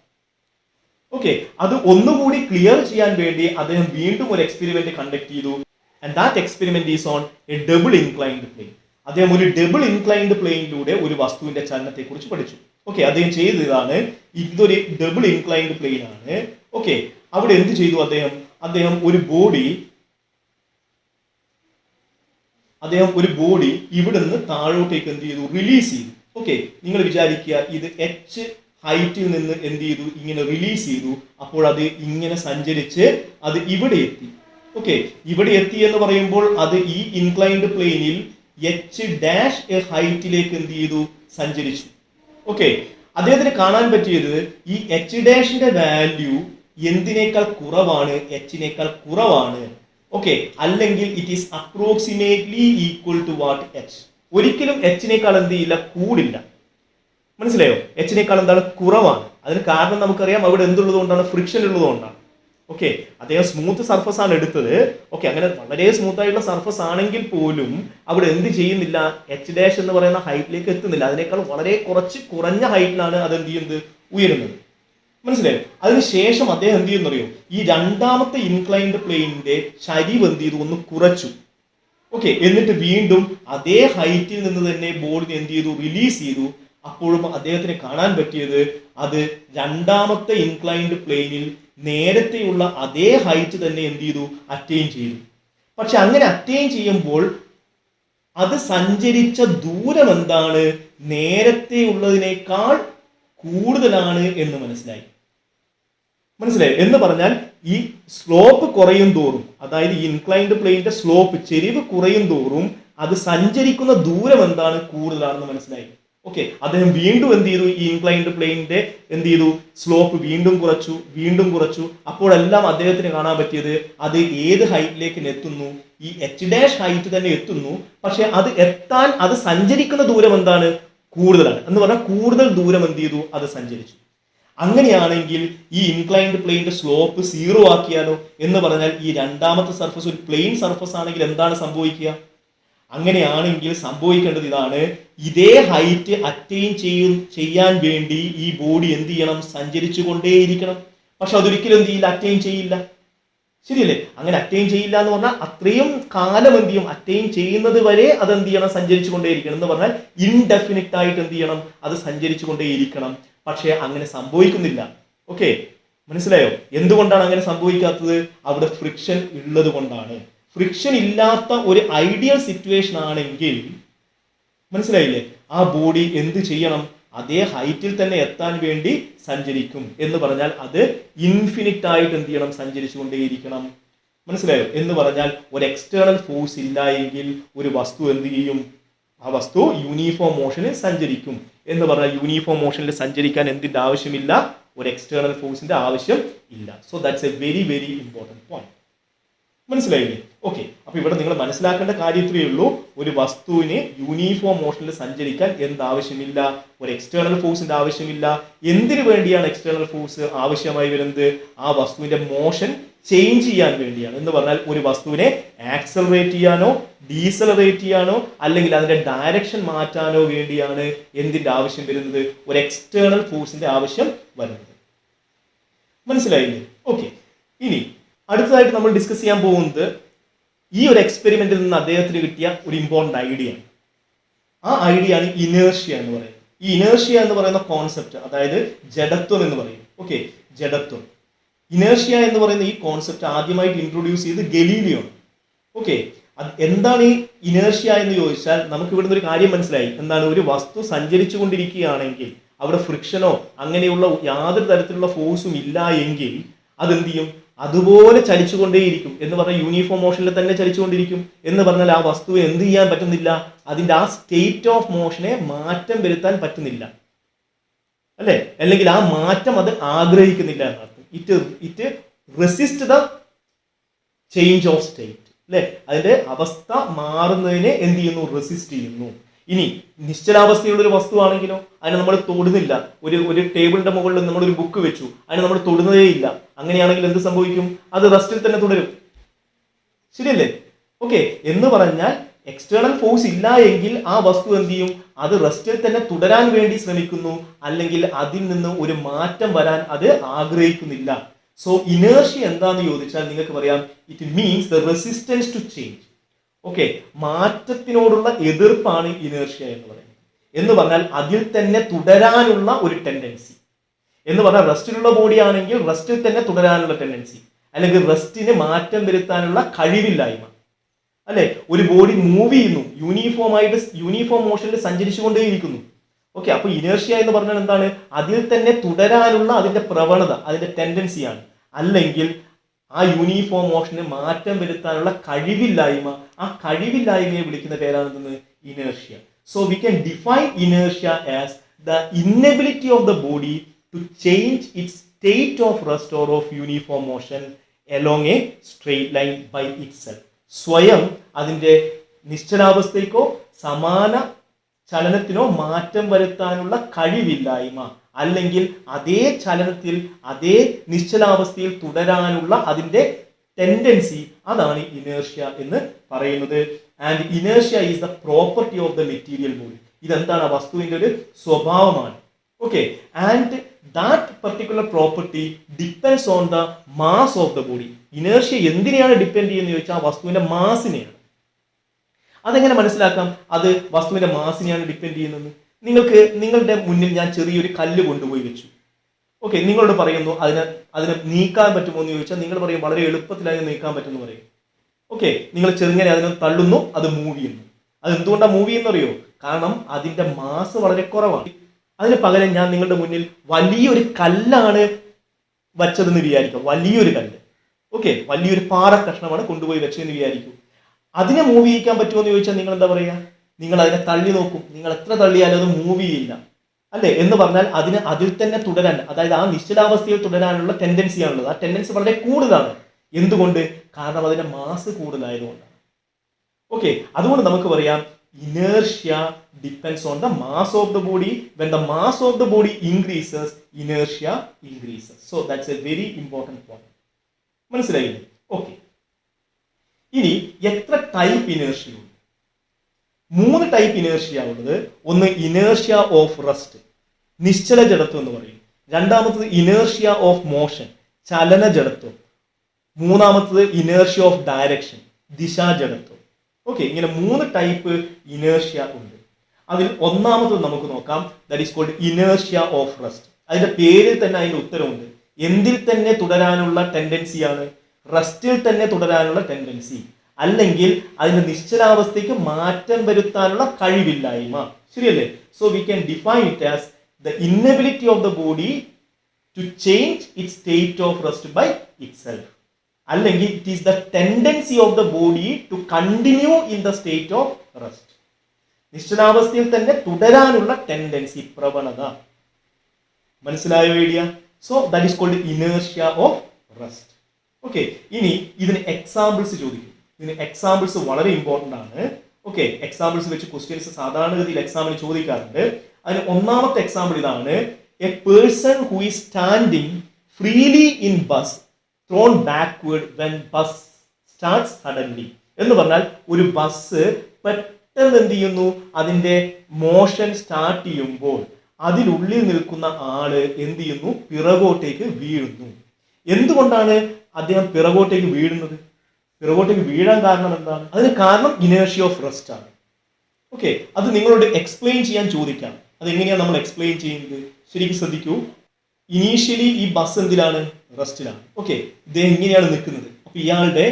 ഓക്കെ, അത് ഒന്നുകൂടി ക്ലിയർ ചെയ്യാൻ വേണ്ടി അദ്ദേഹം വീണ്ടും ഒരു എക്സ്പെരിമെന്റ് കണ്ടക്ട് ചെയ്തു. And that experiment is on A double inclined plane. അദ്ദേഹം ഒരു ഡബിൾ ഇൻക്ലൈൻഡ് പ്ലെയിനിലൂടെ ഒരു വസ്തുവിന്റെ ചലനത്തെ കുറിച്ച് പഠിച്ചു. ഓക്കെ, അദ്ദേഹം ചെയ്തതാണ്, ഇതൊരു ഡബിൾ ഇൻക്ലൈൻഡ് പ്ലെയിൻ ആണ്. ഓക്കെ, അവിടെ എന്ത് ചെയ്തു? അദ്ദേഹം ഒരു ബോഡി ഇവിടെ നിന്ന് താഴോട്ടേക്ക് എന്ത് ചെയ്തു? റിലീസ് ചെയ്തു. ഓക്കെ, നിങ്ങൾ വിചാരിക്കുക, ഇത് എച്ച് ഹൈറ്റിൽ നിന്ന് എന്ത് ചെയ്തു? ഇങ്ങനെ റിലീസ് ചെയ്തു. അപ്പോൾ അത് ഇങ്ങനെ സഞ്ചരിച്ച് അത് ഇവിടെ എത്തി. ഓക്കെ, ഇവിടെ എത്തി എന്ന് പറയുമ്പോൾ അത് ഈ ഇൻക്ലൈൻഡ് പ്ലെയിനിൽ എച്ച് ഡാഷ് എ ഹൈറ്റിലേക്ക് എന്ത് ചെയ്തു? സഞ്ചരിച്ചു. ഓക്കെ, അദ്ദേഹത്തിന് കാണാൻ പറ്റിയത് ഈ എച്ച് ഡാഷിന്റെ വാല്യൂ എന്തിനേക്കാൾ കുറവാണ്? എച്ചിനേക്കാൾ കുറവാണ്. ഓക്കെ, അല്ലെങ്കിൽ it is approximately equal to what? H. ഒരിക്കലും എച്ചിനേക്കാൾ എന്ത് ചെയ്യില്ല? കൂടില്ല. മനസ്സിലായോ? എച്ചിനേക്കാൾ എന്താണ്? കുറവാണ്. അതിന് കാരണം നമുക്കറിയാം, അവിടെ എന്തുള്ളത് കൊണ്ടാണ്? ഫ്രിക്ഷൻ ഉള്ളത് കൊണ്ടാണ്. ഓക്കെ, അദ്ദേഹം സ്മൂത്ത് സർഫസ് ആണ് എടുത്തത്. ഓക്കെ, അങ്ങനെ വളരെ സ്മൂത്ത് ആയിട്ടുള്ള സർഫസ് ആണെങ്കിൽ പോലും അവിടെ എന്ത് ചെയ്യുന്നില്ല? എച്ച് ഡാഷ് എന്ന് പറയുന്ന ഹൈറ്റിലേക്ക് എത്തുന്നില്ല. അതിനേക്കാൾ വളരെ കുറഞ്ഞ ഹൈറ്റിലാണ് അത് എന്ത് ചെയ്യുന്നത്? ഉയരുന്നത്. മനസ്സിലായോ? അതിനുശേഷം അദ്ദേഹം എന്ത് ചെയ്യുന്നറിയോ? ഈ രണ്ടാമത്തെ ഇൻക്ലൈൻഡ് പ്ലെയിനിന്റെ ചരിവ് എന്ത് ചെയ്തു? ഒന്ന് കുറച്ചു. ഓക്കെ, എന്നിട്ട് വീണ്ടും അതേ ഹൈറ്റിൽ നിന്ന് തന്നെ ബോർഡിനെ എന്ത് ചെയ്തു? റിലീസ് ചെയ്തു. അപ്പോഴും അദ്ദേഹത്തിന് കാണാൻ പറ്റിയത് അത് രണ്ടാമത്തെ ഇൻക്ലൈൻഡ് പ്ലെയിനിൽ നേരത്തെയുള്ള അതേ ഹൈറ്റ് തന്നെ എന്ത് ചെയ്തു? അറ്റൈൻ ചെയ്തു. പക്ഷെ അങ്ങനെ അറ്റൈൻ ചെയ്യുമ്പോൾ അത് സഞ്ചരിച്ച ദൂരം എന്താണ്? നേരത്തെ ഉള്ളതിനേക്കാൾ കൂടുതലാണ് എന്ന് മനസ്സിലായി. എന്ന് പറഞ്ഞാൽ ഈ സ്ലോപ്പ് കുറയും തോറും, അതായത് ഈ ഇൻക്ലൈൻഡ് പ്ലെയിനിന്റെ സ്ലോപ്പ്, ചെരിവ് കുറയും തോറും അത് സഞ്ചരിക്കുന്ന ദൂരം എന്താണ്? കൂടുതലാണെന്ന് മനസ്സിലായി. ഓക്കെ, അദ്ദേഹം വീണ്ടും എന്ത് ചെയ്തു? ഈ ഇൻക്ലൈൻഡ് പ്ലെയിനിന്റെ എന്ത് ചെയ്തു? സ്ലോപ്പ് വീണ്ടും കുറച്ചു. അപ്പോഴെല്ലാം അദ്ദേഹത്തിന് കാണാൻ പറ്റിയത് അത് ഏത് ഹൈറ്റിലേക്ക് എത്തുന്നു? ഈ എച്ച് ഡാഷ് ഹൈറ്റ് തന്നെ എത്തുന്നു. പക്ഷെ അത് സഞ്ചരിക്കുന്ന ദൂരം എന്താണ്? കൂടുതലാണ്. എന്ന് പറഞ്ഞാൽ കൂടുതൽ ദൂരം എന്ത് ചെയ്തു? അത് സഞ്ചരിച്ചു. അങ്ങനെയാണെങ്കിൽ ഈ ഇൻക്ലൈൻഡ് പ്ലെയിനിന്റെ സ്ലോപ്പ് 0 ആക്കിയാലോ? എന്ന് പറഞ്ഞാൽ ഈ രണ്ടാമത്തെ സർഫസ് ഒരു പ്ലെയിൻ സർഫസ് ആണെങ്കിൽ എന്താണ് സംഭവിക്കുക? അങ്ങനെയാണെങ്കിൽ സംഭവിക്കേണ്ടത് ഇതാണ്, ഇതേ ഹൈറ്റ് അറ്റൈൻ ചെയ്യാൻ വേണ്ടി ഈ ബോഡി എന്ത് ചെയ്യണം? സഞ്ചരിച്ചു കൊണ്ടേയിരിക്കണം. പക്ഷെ അതൊരിക്കലും എന്ത് ചെയ്യില്ല? അറ്റൈൻ ചെയ്യില്ല. ശരിയല്ലേ? അങ്ങനെ അറ്റൈൻ ചെയ്യില്ല എന്ന് പറഞ്ഞാൽ അത്രയും കാലം എന്ത് ചെയ്യും? അറ്റൈൻ ചെയ്യുന്നത് വരെ അത് എന്ത് ചെയ്യണം? സഞ്ചരിച്ചു കൊണ്ടേയിരിക്കണം. എന്ന് പറഞ്ഞാൽ ഇൻഡെഫിനിറ്റ് ആയിട്ട് എന്ത് ചെയ്യണം? അത് സഞ്ചരിച്ചു കൊണ്ടേയിരിക്കണം. പക്ഷെ അങ്ങനെ സംഭവിക്കുന്നില്ല. ഓക്കെ, മനസ്സിലായോ? എന്തുകൊണ്ടാണ് അങ്ങനെ സംഭവിക്കാത്തത്? അവിടെ ഫ്രിക്ഷൻ ഉള്ളത് കൊണ്ടാണ്. ഫ്രിക്ഷൻ ഇല്ലാത്ത ഒരു ഐഡിയൽ സിറ്റുവേഷൻ ആണെങ്കിൽ, മനസ്സിലായില്ലേ, ആ ബോഡി എന്ത് ചെയ്യണം? അതേ ഹൈറ്റിൽ തന്നെ എത്താൻ വേണ്ടി സഞ്ചരിക്കും. എന്ന് പറഞ്ഞാൽ അത് ഇൻഫിനിറ്റ് ആയിട്ട് എന്ത് ചെയ്യണം? സഞ്ചരിച്ചു കൊണ്ടേയിരിക്കണം. മനസ്സിലായോ? എന്ന് പറഞ്ഞാൽ ഒരു എക്സ്റ്റേണൽ ഫോഴ്സ് ഇല്ല എങ്കിൽ ഒരു വസ്തു എന്ത് ചെയ്യും? ആ വസ്തു യൂണിഫോം മോഷനിൽ സഞ്ചരിക്കും. എന്ന് പറഞ്ഞാൽ യൂണിഫോം മോഷനിൽ സഞ്ചരിക്കാൻ എന്തിന്റെ ആവശ്യമില്ല? ഒരു എക്സ്റ്റേണൽ ഫോഴ്സിന്റെ ആവശ്യം ഇല്ല. So that's a very very important point. മനസ്സിലായില്ലേ? ഓക്കെ, അപ്പൊ ഇവിടെ നിങ്ങൾ മനസ്സിലാക്കേണ്ട കാര്യത്തിലേ ഉള്ളൂ, ഒരു വസ്തുവിന് യൂണിഫോം മോഷനിൽ സഞ്ചരിക്കാൻ എന്താവശ്യമില്ല? ഒരു എക്സ്റ്റേണൽ ഫോഴ്സിന്റെ ആവശ്യമില്ല. എന്തിനു വേണ്ടിയാണ് എക്സ്റ്റേണൽ ഫോഴ്സ് ആവശ്യമായി വരുന്നത്? ആ വസ്തുവിന്റെ മോഷൻ ചേഞ്ച് ചെയ്യാൻ വേണ്ടിയാണ്. എന്ന് പറഞ്ഞാൽ ഒരു വസ്തുവിനെ ആക്സലറേറ്റ് ചെയ്യാനോ ഡീസലറേറ്റ് ചെയ്യാനോ അല്ലെങ്കിൽ അതിന്റെ ഡയറക്ഷൻ മാറ്റാനോ വേണ്ടിയാണ് എന്തിന്റെ ആവശ്യം വരുന്നത്? ഒരു എക്സ്റ്റേണൽ ഫോഴ്സിന്റെ ആവശ്യം വരുന്നത്. മനസ്സിലായില്ലേ? ഓക്കെ, ഇനി അടുത്തതായിട്ട് നമ്മൾ ഡിസ്കസ് ചെയ്യാൻ പോകുന്നത് ഈ ഒരു എക്സ്പെരിമെന്റിൽ നിന്ന് അദ്ദേഹത്തിന് കിട്ടിയ ഒരു ഇമ്പോർട്ടന്റ് ഐഡിയ ആണ്. ആ ഐഡിയ ആണ് ഇനേർഷ്യ എന്ന് പറയുന്നത്. ഈ ഇനേർഷ്യ എന്ന് പറയുന്ന കോൺസെപ്റ്റ്, അതായത് ജഡത്വം എന്ന് പറയും. ഓക്കെ, ജഡത്വം. ഇനേർഷ്യ എന്ന് പറയുന്ന ഈ കോൺസെപ്റ്റ് ആദ്യമായിട്ട് ഇൻട്രൊഡ്യൂസ് ചെയ്ത് ഗലീലിയോ ആണ്. ഓക്കെ, എന്താണ് ഈ ഇനേർഷ്യ എന്ന് ചോദിച്ചാൽ നമുക്ക് ഇവിടുന്ന് ഒരു കാര്യം മനസ്സിലായി. എന്താണ്? ഒരു വസ്തു സഞ്ചരിച്ചു കൊണ്ടിരിക്കുകയാണെങ്കിൽ അവിടെ ഫ്രിക്ഷനോ അങ്ങനെയുള്ള യാതൊരു തരത്തിലുള്ള ഫോഴ്സും ഇല്ല എങ്കിൽ അതെന്ത് ചെയ്യും? അതുപോലെ ചലിച്ചുകൊണ്ടേയിരിക്കും. എന്ന് പറഞ്ഞാൽ യൂണിഫോം മോഷനിൽ തന്നെ ചലിച്ചുകൊണ്ടിരിക്കും. എന്ന് പറഞ്ഞാൽ ആ വസ്തുവിന് എന്ത് ചെയ്യാൻ പറ്റുന്നില്ല? അതിന്റെ ആ സ്റ്റേറ്റ് ഓഫ് മോഷനെ മാറ്റം വരുത്താൻ പറ്റുന്നില്ല, അല്ലെ? അല്ലെങ്കിൽ ആ മാറ്റം അത് ആഗ്രഹിക്കുന്നില്ല എന്നർത്ഥം. It resist the change of state, അല്ലെ? അതിന്റെ അവസ്ഥ മാറുന്നതിനെ എന്ത് ചെയ്യുന്നു? റെസിസ്റ്റ് ചെയ്യുന്നു. ഇനി നിശ്ചലാവസ്ഥയുള്ള ഒരു വസ്തു ആണെങ്കിലോ അതിനെ നമ്മൾ തൊടുന്നില്ല. ഒരു ടേബിളിന്റെ മുകളിൽ നമ്മൾ ഒരു ബുക്ക് വെച്ചു, അതിനെ നമ്മൾ തൊടുന്നതേ ഇല്ല. അങ്ങനെയാണെങ്കിൽ എന്ത് സംഭവിക്കും? അത് റെസ്റ്റിൽ തന്നെ തുടരും. ശരിയല്ലേ? ഓക്കെ, എന്ന് പറഞ്ഞാൽ എക്സ്റ്റേണൽ ഫോഴ്സ് ഇല്ല എങ്കിൽ ആ വസ്തു എന്ത് ചെയ്യും? അത് റെസ്റ്റിൽ തന്നെ തുടരാൻ വേണ്ടി ശ്രമിക്കുന്നു, അല്ലെങ്കിൽ അതിൽ നിന്ന് ഒരു മാറ്റം വരാൻ അത് ആഗ്രഹിക്കുന്നില്ല. സോ ഇനേർഷ്യ എന്താന്ന് ചോദിച്ചാൽ നിങ്ങൾക്ക് പറയാം, it means the resistance to change. Okay, മാറ്റത്തിനോടുള്ള എതിർപ്പാണ് ഇനേർഷ്യ എന്ന് പറയുന്നത്. എന്ന് പറഞ്ഞാൽ അതിൽ തന്നെ തുടരാനുള്ള ഒരു ടെൻഡൻസി. എന്ന് പറഞ്ഞാൽ റെസ്റ്റിലുള്ള ബോഡി ആണെങ്കിൽ റെസ്റ്റിൽ തന്നെ തുടരാനുള്ള ടെൻഡൻസി, അല്ലെങ്കിൽ റെസ്റ്റിന് മാറ്റം വരുത്താനുള്ള കഴിവില്ലായ്മ, അല്ലെ? ഒരു ബോഡി മൂവ് ചെയ്യുന്നു, യൂണിഫോം മോഷനിൽ സഞ്ചരിച്ചുകൊണ്ടേയിരിക്കുന്നു. ഓക്കെ, അപ്പൊ ഇനേർഷ്യ എന്ന് പറഞ്ഞാൽ എന്താണ്? അതിൽ തന്നെ തുടരാനുള്ള അതിന്റെ പ്രവണത, അതിന്റെ ടെൻഡൻസിയാണ്. അല്ലെങ്കിൽ ആ യൂണിഫോം മോഷന് മാറ്റം വരുത്താനുള്ള കഴിവില്ലായ്മ, ആ കഴിവില്ലായ്മയെ വിളിക്കുന്ന പേരാണെന്ന് inertia. So we can define inertia as the inability of the body to change its state of rest or of uniform motion along a straight line by itself. സ്വയം അതിന്റെ നിശ്ചലാവസ്ഥയ്ക്കോ സമാന ചലനത്തിനോ മാറ്റം വരുത്താനുള്ള കഴിവില്ലായ്മ, അല്ലെങ്കിൽ അതേ ചലനത്തിൽ അതേ നിശ്ചലാവസ്ഥയിൽ തുടരാനുള്ള അതിന്റെ ടെൻഡൻസി, അതാണ് ഇനേർഷ്യ എന്ന് പറയുന്നത്. And inertia is the property of the material body. ഇതെന്താണ്? വസ്തുവിന്റെ ഒരു സ്വഭാവമാണ്. Okay, and that particular property depends on the mass of the body. Inertia എന്തിനെയാണ് ഡിപ്പെൻഡ് ചെയ്യുന്നത് ചോദിച്ചാൽ വസ്തുവിന്റെ മാസിനെയാണ്. അതെങ്ങനെ മനസ്സിലാക്കാം അത് വസ്തുവിന്റെ മാസിനെയാണ് ഡിപ്പെൻഡ് ചെയ്യുന്നത്? നിങ്ങളുടെ മുന്നിൽ ഞാൻ ചെറിയൊരു കല്ല് കൊണ്ടുപോയി വെച്ചു. ഓക്കെ, നിങ്ങളോട് പറയുന്നു അതിനെ നീക്കാൻ പറ്റുമോ എന്ന് ചോദിച്ചാൽ നിങ്ങൾ പറയും വളരെ എളുപ്പത്തിൽ അതിനെ നീക്കാൻ പറ്റുമെന്ന് പറയും. ഓക്കെ, നിങ്ങൾ ചെറുങ്ങനെ അതിനെ തള്ളുന്നു, അത് മൂവ് ചെയ്യുന്നു. അത് എന്തുകൊണ്ടാണ് മൂവ് ചെയ്യുന്നറിയോ? കാരണം അതിന്റെ മാസ് വളരെ കുറവാണ്. അതിന് പകരം ഞാൻ നിങ്ങളുടെ മുന്നിൽ വലിയൊരു കല്ലാണ് വച്ചതെന്ന് വിചാരിക്കും. വലിയൊരു കല്ല്, ഓക്കെ, വലിയൊരു പാറ കഷ്ണമാണ് കൊണ്ടുപോയി വെച്ചതെന്ന് വിചാരിക്കും. അതിനെ മൂവ് ചെയ്യിക്കാൻ പറ്റുമോ എന്ന് ചോദിച്ചാൽ നിങ്ങൾ എന്താ പറയുക? നിങ്ങൾ അതിനെ തള്ളി നോക്കും. നിങ്ങൾ എത്ര തള്ളിയാലും അത് മൂവ് ചെയ്യില്ല, അല്ലെ? എന്ന് പറഞ്ഞാൽ അതിൽ തന്നെ തുടരാൻ, അതായത് ആ നിശ്ചലാവസ്ഥയിൽ തുടരാനുള്ള ടെൻഡൻസിയാണുള്ളത്. ആ ടെൻഡൻസി വളരെ കൂടുതലാണ്. എന്തുകൊണ്ട്? കാരണം അതിന്റെ മാസ് കൂടുതലായതുകൊണ്ടാണ്. ഓക്കെ, അതുകൊണ്ട് നമുക്ക് പറയാം inertia depends on the mass of the body. When the mass of the body increases, inertia increases. So that's a very important point. മനസ്സിലായില്ലേ? ഓക്കെ, ഇനി എത്ര ടൈപ്പ് ഇനേർഷ്യ ഉണ്ട്? 3 ടൈപ്പ് ഇനേർഷ്യ ഉള്ളത്. ഒന്ന് ഇനേർഷ്യ ഓഫ് റെസ്റ്റ്, നിശ്ചല ജഡത്വം എന്ന് പറയും. രണ്ടാമത്തത് ഇനേർഷ്യ ഓഫ് മോഷൻ, ചലന ജഡത്വം. മൂന്നാമത്തത് ഇനേർഷ്യ ഓഫ് ഡയറക്ഷൻ, ദിശാജഡത്വം. ഓക്കെ, ഇങ്ങനെ 3 ടൈപ്പ് ഇനേർഷ്യ ഉണ്ട്. അതിൽ ഒന്നാമത്തത് നമുക്ക് നോക്കാം. That is called inertia of rest. അതിന്റെ പേരിൽ തന്നെ അതിന്റെ ഉത്തരവുണ്ട്. എന്തിൽ തന്നെ തുടരാനുള്ള ടെൻഡൻസിയാണ്? റെസ്റ്റിൽ തന്നെ തുടരാനുള്ള ടെൻഡൻസി, അല്ലെങ്കിൽ അതിന്റെ നിശ്ചലാവസ്ഥയ്ക്ക് മാറ്റം വരുത്താനുള്ള കഴിവില്ലായ്മ. ശരിയല്ലേ? So we can define it as the inability of the body to change it state of rest by itself, അല്ലെങ്കിൽ it is the tendency of the body to continue in the state of rest. നിശ്ചലാവസ്ഥയിൽ തന്നെ തുടരാനുള്ള tendency, പ്രവണത. മനസ്സിലായോ idea? So that is called inertia of rest. Okay, ഇനി ഇതിന് examples ചോദിക്കും. ഇതിന് എക്സാമ്പിൾസ് വളരെ ഇമ്പോർട്ടൻ്റ് ആണ്. ഓക്കെ, എക്സാമ്പിൾസ് വെച്ച് ക്വസ്റ്റ്യൻസ് സാധാരണഗതിയിൽ എക്സാമിന് ചോദിക്കാറുണ്ട്. അതിന് ഒന്നാമത്തെ എക്സാമ്പിൾ ഇതാണ്. A person who is standing freely in bus thrown backward when bus starts suddenly. എന്ന് പറഞ്ഞാൽ ഒരു ബസ് പെട്ടെന്ന് എന്ത് ചെയ്യുന്നു? അതിന്റെ മോഷൻ സ്റ്റാർട്ട് ചെയ്യുമ്പോൾ അതിനുള്ളിൽ നിൽക്കുന്ന ആള് എന്ത് ചെയ്യുന്നു? പിറകോട്ടേക്ക് വീഴുന്നു. എന്തുകൊണ്ടാണ് അദ്ദേഹം പിറകോട്ടേക്ക് വീഴുന്നത്? പിറകോട്ടേക്ക് വീഴാൻ കാരണം എന്താണ്? അതിന് കാരണം ഇനേർഷ്യ ഓഫ് റെസ്റ്റ് ആണ്. ഓക്കെ, അത് നിങ്ങളോട് എക്സ്പ്ലെയിൻ ചെയ്യാൻ ചോദിക്കാം. അതെങ്ങനെയാണ് നമ്മൾ എക്സ്പ്ലെയിൻ ചെയ്യുന്നത്? ശരിക്കും ശ്രദ്ധിക്കൂ. ഇനീഷ്യലി ഈ ബസ് എന്തിലാണ്? റെസ്റ്റിലാണ്. ഓക്കെ, ഇദ്ദേഹം ഇങ്ങനെയാണ് നിൽക്കുന്നത്. അപ്പൊ ഇയാളുടെ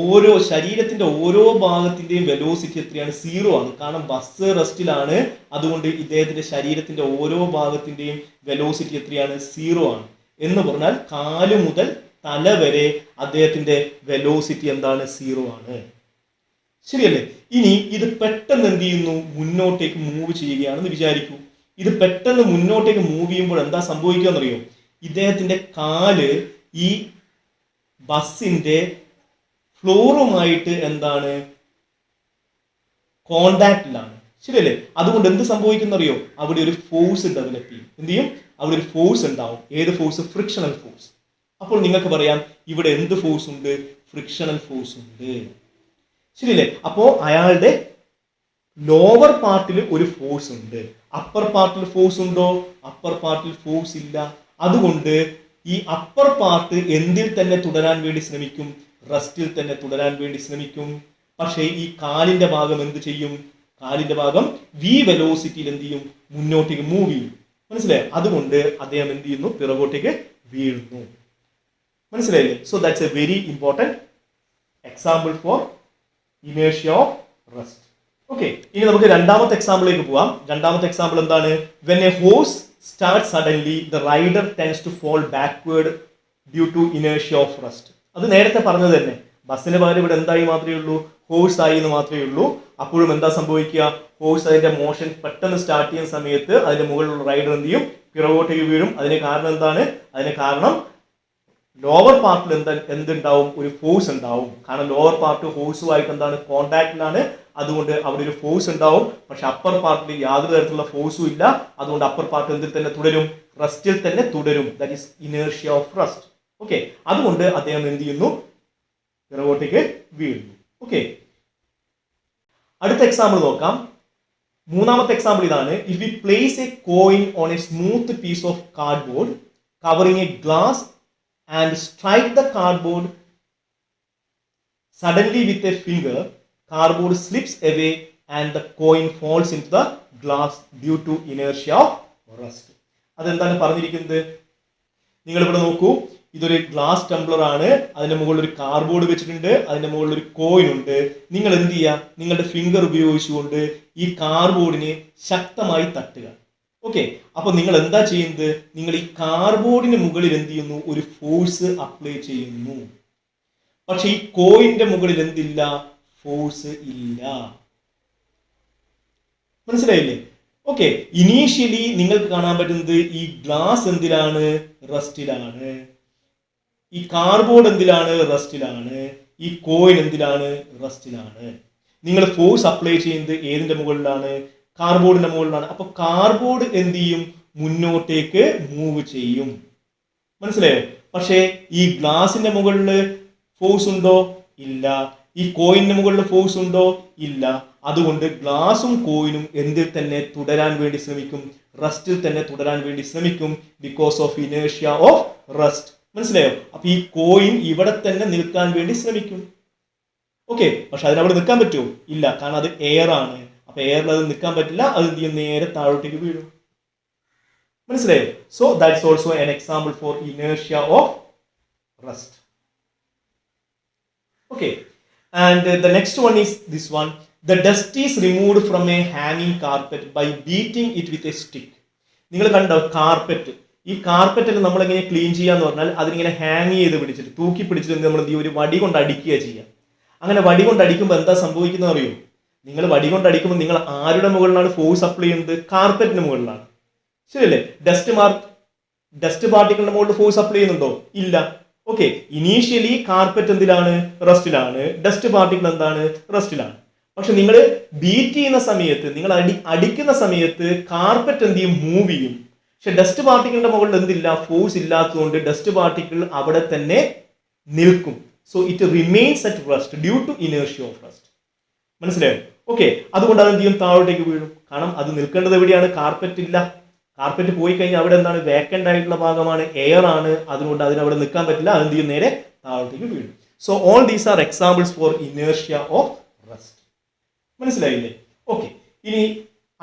ഓരോ ശരീരത്തിന്റെ ഓരോ ഭാഗത്തിന്റെയും വെലോസിറ്റി എത്രയാണ്? 0 ആണ്. കാരണം ബസ് റെസ്റ്റിലാണ്. അതുകൊണ്ട് ഇദ്ദേഹത്തിന്റെ ശരീരത്തിന്റെ ഓരോ ഭാഗത്തിന്റെയും വെലോസിറ്റി എത്രയാണ്? 0 ആണ്. എന്ന് പറഞ്ഞാൽ കാല് മുതൽ തല വരെ അദ്ദേഹത്തിന്റെ വെലോസിറ്റി എന്താണ്? 0 ആണ്. ശരിയല്ലേ? ഇനി ഇത് പെട്ടെന്ന് എന്ത് ചെയ്യുന്നു? മുന്നോട്ടേക്ക് മൂവ് ചെയ്യുകയാണെന്ന് വിചാരിക്കൂ. ഇത് പെട്ടെന്ന് മുന്നോട്ടേക്ക് മൂവ് ചെയ്യുമ്പോൾ എന്താ സംഭവിക്കുക എന്നറിയോ? ഇദ്ദേഹത്തിന്റെ കാല് ഈ ബസ്സിന്റെ ഫ്ലോറുമായിട്ട് എന്താണ്? കോണ്ടാക്റ്റിലാണ്. ശരിയല്ലേ? അതുകൊണ്ട് എന്ത് സംഭവിക്കുന്നറിയോ? അവിടെ ഒരു ഫോഴ്സ് ഡെവലപ്പ് ചെയ്യും. എന്ത് ചെയ്യും? അവിടെ ഒരു ഫോഴ്സ് ഉണ്ടാവും. ഏത് ഫോഴ്സ്? Frictional force. അപ്പോൾ നിങ്ങൾക്ക് പറയാം ഇവിടെ എന്ത് ഫോഴ്സ് ഉണ്ട്? ഫ്രിക്ഷണൽ ഫോഴ്സ് ഉണ്ട്. ശരിയല്ലേ? അപ്പോ അയാളുടെ ലോവർ പാർട്ടിൽ ഒരു ഫോഴ്സ് ഉണ്ട്. അപ്പർ പാർട്ടിൽ ഫോഴ്സ് ഉണ്ടോ? അപ്പർ പാർട്ടിൽ ഫോഴ്സ് ഇല്ല. അതുകൊണ്ട് ഈ അപ്പർ പാർട്ട് എന്തിൽ തന്നെ തുടരാൻ വേണ്ടി ശ്രമിക്കും? റെസ്റ്റിൽ തന്നെ തുടരാൻ വേണ്ടി ശ്രമിക്കും. പക്ഷേ ഈ കാലിന്റെ ഭാഗം എന്ത് ചെയ്യും? കാലിന്റെ ഭാഗം വി വെലോസിറ്റിയിൽ എന്ത് ചെയ്യും? മുന്നോട്ടേക്ക് മൂവ് ചെയ്യും. മനസ്സിലായോ? അതുകൊണ്ട് അദ്ദേഹം എന്ത് ചെയ്യുന്നു? പിറകോട്ടേക്ക് വീഴുന്നു. മനസ്സിലായില്ലേ? So that's a very important example for inertia of rest. Okay, ഇനി നമുക്ക് രണ്ടാമത്തെ എക്സാമ്പിളിലേക്ക് പോവാം. രണ്ടാമത്തെ എക്സാമ്പിൾ എന്താണ്? When a horse start suddenly the rider tends to fall backward due to inertia of rest. അത് നേരത്തെ പറഞ്ഞത് തന്നെ. ബസ്സിന് പകരം ഇവിടെ എന്തായി മാത്രമേ ഉള്ളൂ? ഹോഴ്സ് ആയി എന്ന് മാത്രമേ ഉള്ളൂ. അപ്പോഴും എന്താ സംഭവിക്കുക? ഹോഴ്സ് അതിന്റെ മോഷൻ പെട്ടെന്ന് സ്റ്റാർട്ട് ചെയ്യുന്ന സമയത്ത് അതിന്റെ മുകളിലുള്ള റൈഡർ എന്ത് ചെയ്യും? പിറകോട്ടേക്ക് വീഴും. അതിന് കാരണം എന്താണ്? അതിന് കാരണം ലോവർ പാർട്ടിൽ എന്തുണ്ടാവും? ഒരു ഫോഴ്സ് ഉണ്ടാവും. കാരണം ലോവർ പാർട്ട് ഹോഴ്സുമായിട്ട് എന്താണ്? കോണ്ടാക്റ്റിലാണ്. അതുകൊണ്ട് അവിടെ ഒരു ഫോഴ്സ് ഉണ്ടാവും. പക്ഷെ അപ്പർ പാർട്ടിൽ യാതൊരു തരത്തിലുള്ള ഫോഴ്സും ഇല്ല. അതുകൊണ്ട് അപ്പർ പാർട്ട് എന്തിൽ തന്നെ തുടരും? റെസ്റ്റിൽ തന്നെ തുടരും. That is inertia of rest. Okay, അതുകൊണ്ട് അദ്ദേഹം എന്ത് ചെയ്യുന്നു? പിറകോട്ടേക്ക് വീഴുന്നു. ഓക്കെ, അടുത്ത എക്സാമ്പിൾ നോക്കാം. മൂന്നാമത്തെ എക്സാമ്പിൾ ഇതാണ്. If we place a coin on a smooth piece of cardboard covering a glass and strike the cardboard suddenly with a finger, cardboard slips away and the coin falls into the glass due to inertia of rest. അതെന്താണ് പറഞ്ഞിരിക്കുന്നത്? നിങ്ങൾ ഇവിടെ നോക്കൂ. ഇതൊരു glass Tumblr ആണ്. അതിന്റെ മുകളിൽ ഒരു കാർഡ്ബോർഡ് വെച്ചിട്ടുണ്ട്. അതിന്റെ മുകളിൽ ഒരു കോയിൻ ഉണ്ട്. നിങ്ങൾ എന്ത് ചെയ്യുക? നിങ്ങളുടെ ഫിംഗർ ഉപയോഗിച്ചുകൊണ്ട് ഈ കാർഡ്ബോർഡിനെ ശക്തമായി തട്ടുക. ഓക്കെ, അപ്പൊ നിങ്ങൾ എന്താ ചെയ്യുന്നത്? നിങ്ങൾ ഈ കാർഡ്ബോർഡിന് മുകളിൽ എന്ത് ചെയ്യുന്നു? ഒരു ഫോഴ്സ് അപ്ലൈ ചെയ്യുന്നു. പക്ഷെ ഈ കോയിന്റെ മുകളിൽ എന്തില്ല? ഫോഴ്സ് ഇല്ല. മനസ്സിലായില്ലേ? ഓക്കെ, ഇനീഷ്യലി നിങ്ങൾക്ക് കാണാൻ പറ്റുന്നത് ഈ ഗ്ലാസ് എന്തിലാണ്? റെസ്റ്റിലാണ്. ഈ കാർഡ്ബോർഡ് എന്തിലാണ്? റെസ്റ്റിലാണ്. ഈ കോയിൻ എന്തിലാണ്? റെസ്റ്റിലാണ്. നിങ്ങൾ ഫോഴ്സ് അപ്ലൈ ചെയ്യുന്നത് ഏതിന്റെ മുകളിലാണ്? കാർഡ്ബോർഡിന്റെ മുകളിലാണ്. അപ്പൊ കാർഡ്ബോർഡ് എന്ത് ചെയ്യും? മുന്നോട്ടേക്ക് മൂവ് ചെയ്യും. മനസ്സിലായോ? പക്ഷേ ഈ ഗ്ലാസിന്റെ മുകളിൽ ഫോഴ്സ് ഉണ്ടോ? ഇല്ല. ഈ കോയിന്റെ മുകളിൽ ഫോഴ്സ് ഉണ്ടോ? ഇല്ല. അതുകൊണ്ട് ഗ്ലാസും കോയിനും എന്തിൽ തന്നെ തുടരാൻ വേണ്ടി ശ്രമിക്കും? റെസ്റ്റിൽ തന്നെ തുടരാൻ വേണ്ടി ശ്രമിക്കും. Because of inertia of rest. മനസ്സിലായോ? അപ്പൊ ഈ കോയിൻ ഇവിടെ തന്നെ നിൽക്കാൻ വേണ്ടി ശ്രമിക്കും. ഓക്കെ, പക്ഷെ അതിനവിടെ നിൽക്കാൻ പറ്റുമോ? ഇല്ല. കാരണം അത് എയർ ആണ്. അപ്പൊ എയറിൽ അത് നിൽക്കാൻ പറ്റില്ല. അത് എന്ത് ചെയ്യും? നേരെ താഴോട്ടേക്ക് വീഴും. മനസ്സിലായോ? So that's also an example for inertia of rest. Okay, and the next one is this one. The dust is removed from a hanging carpet by beating it with a stick. നിങ്ങൾ കണ്ടോ carpet? ഈ കാർപ്പറ്റിൽ നമ്മൾ എങ്ങനെ clean ചെയ്യാന്ന് പറഞ്ഞാൽ അതിനിങ്ങനെ hang ചെയ്ത് പിടിച്ചിട്ട് തൂക്കി പിടിച്ചിട്ട് നമ്മൾ എന്ത് ചെയ്യും? ഒരു വടി കൊണ്ട് അടിക്കുക ചെയ്യുക. അങ്ങനെ വടി കൊണ്ട് അടിക്കുമ്പോൾ എന്താ സംഭവിക്കുന്നത് അറിയോ? നിങ്ങൾ വടി കൊണ്ട് അടിക്കുമ്പോൾ നിങ്ങൾ ആരുടെ മുകളിലാണ് ഫോഴ്സ് അപ്ലൈ ചെയ്യുന്നത്? കാർപ്പറ്റിന് മുകളിലാണ്. ശരിയല്ലേ? ഡസ്റ്റ് പാർട്ടിക്കിളിന്റെ മുകളിൽ ഫോഴ്സ് അപ്ലൈ ചെയ്യുന്നുണ്ടോ? ഇല്ല. ഓക്കെ, ഇനീഷ്യലി കാർപ്പറ്റ് എന്തിലാണ്? റെസ്റ്റിലാണ്. ഡസ്റ്റ് പാർട്ടിക്കിൾ എന്താണ്? റെസ്റ്റിലാണ്. പക്ഷെ നിങ്ങൾ ബീറ്റ് ചെയ്യുന്ന സമയത്ത്, നിങ്ങൾ അടിക്കുന്ന സമയത്ത് കാർപ്പറ്റ് എന്ത് ചെയ്യും? മൂവ് ചെയ്യും. പക്ഷെ ഡസ്റ്റ് പാർട്ടിക്കിളിന്റെ മുകളിൽ എന്തില്ല? ഫോഴ്സ് ഇല്ലാത്തതുകൊണ്ട് ഡസ്റ്റ് പാർട്ടിക്കിൾ അവിടെ തന്നെ നിൽക്കും. So it remains at rest due to inertia of rest. മനസ്സിലായോ? ഓക്കെ, അതുകൊണ്ട് അത് എന്ത് ചെയ്യും? താഴോട്ടേക്ക് വീഴും. കാരണം അത് നിൽക്കേണ്ടത് എവിടെയാണ്? കാർപ്പറ്റ് ഇല്ല. കാർപ്പറ്റ് പോയി കഴിഞ്ഞാൽ അവിടെ എന്താണ്? വേക്കൻ്റ് ആയിട്ടുള്ള ഭാഗമാണ്, എയർ ആണ്. അതുകൊണ്ട് അതിനവിടെ നിൽക്കാൻ പറ്റില്ല. അതെന്ത് ചെയ്യും? നേരെ താഴോട്ടേക്ക് വീഴും. So all these are examples for inertia of rest. മനസ്സിലായില്ലേ? ഓക്കെ, ഇനി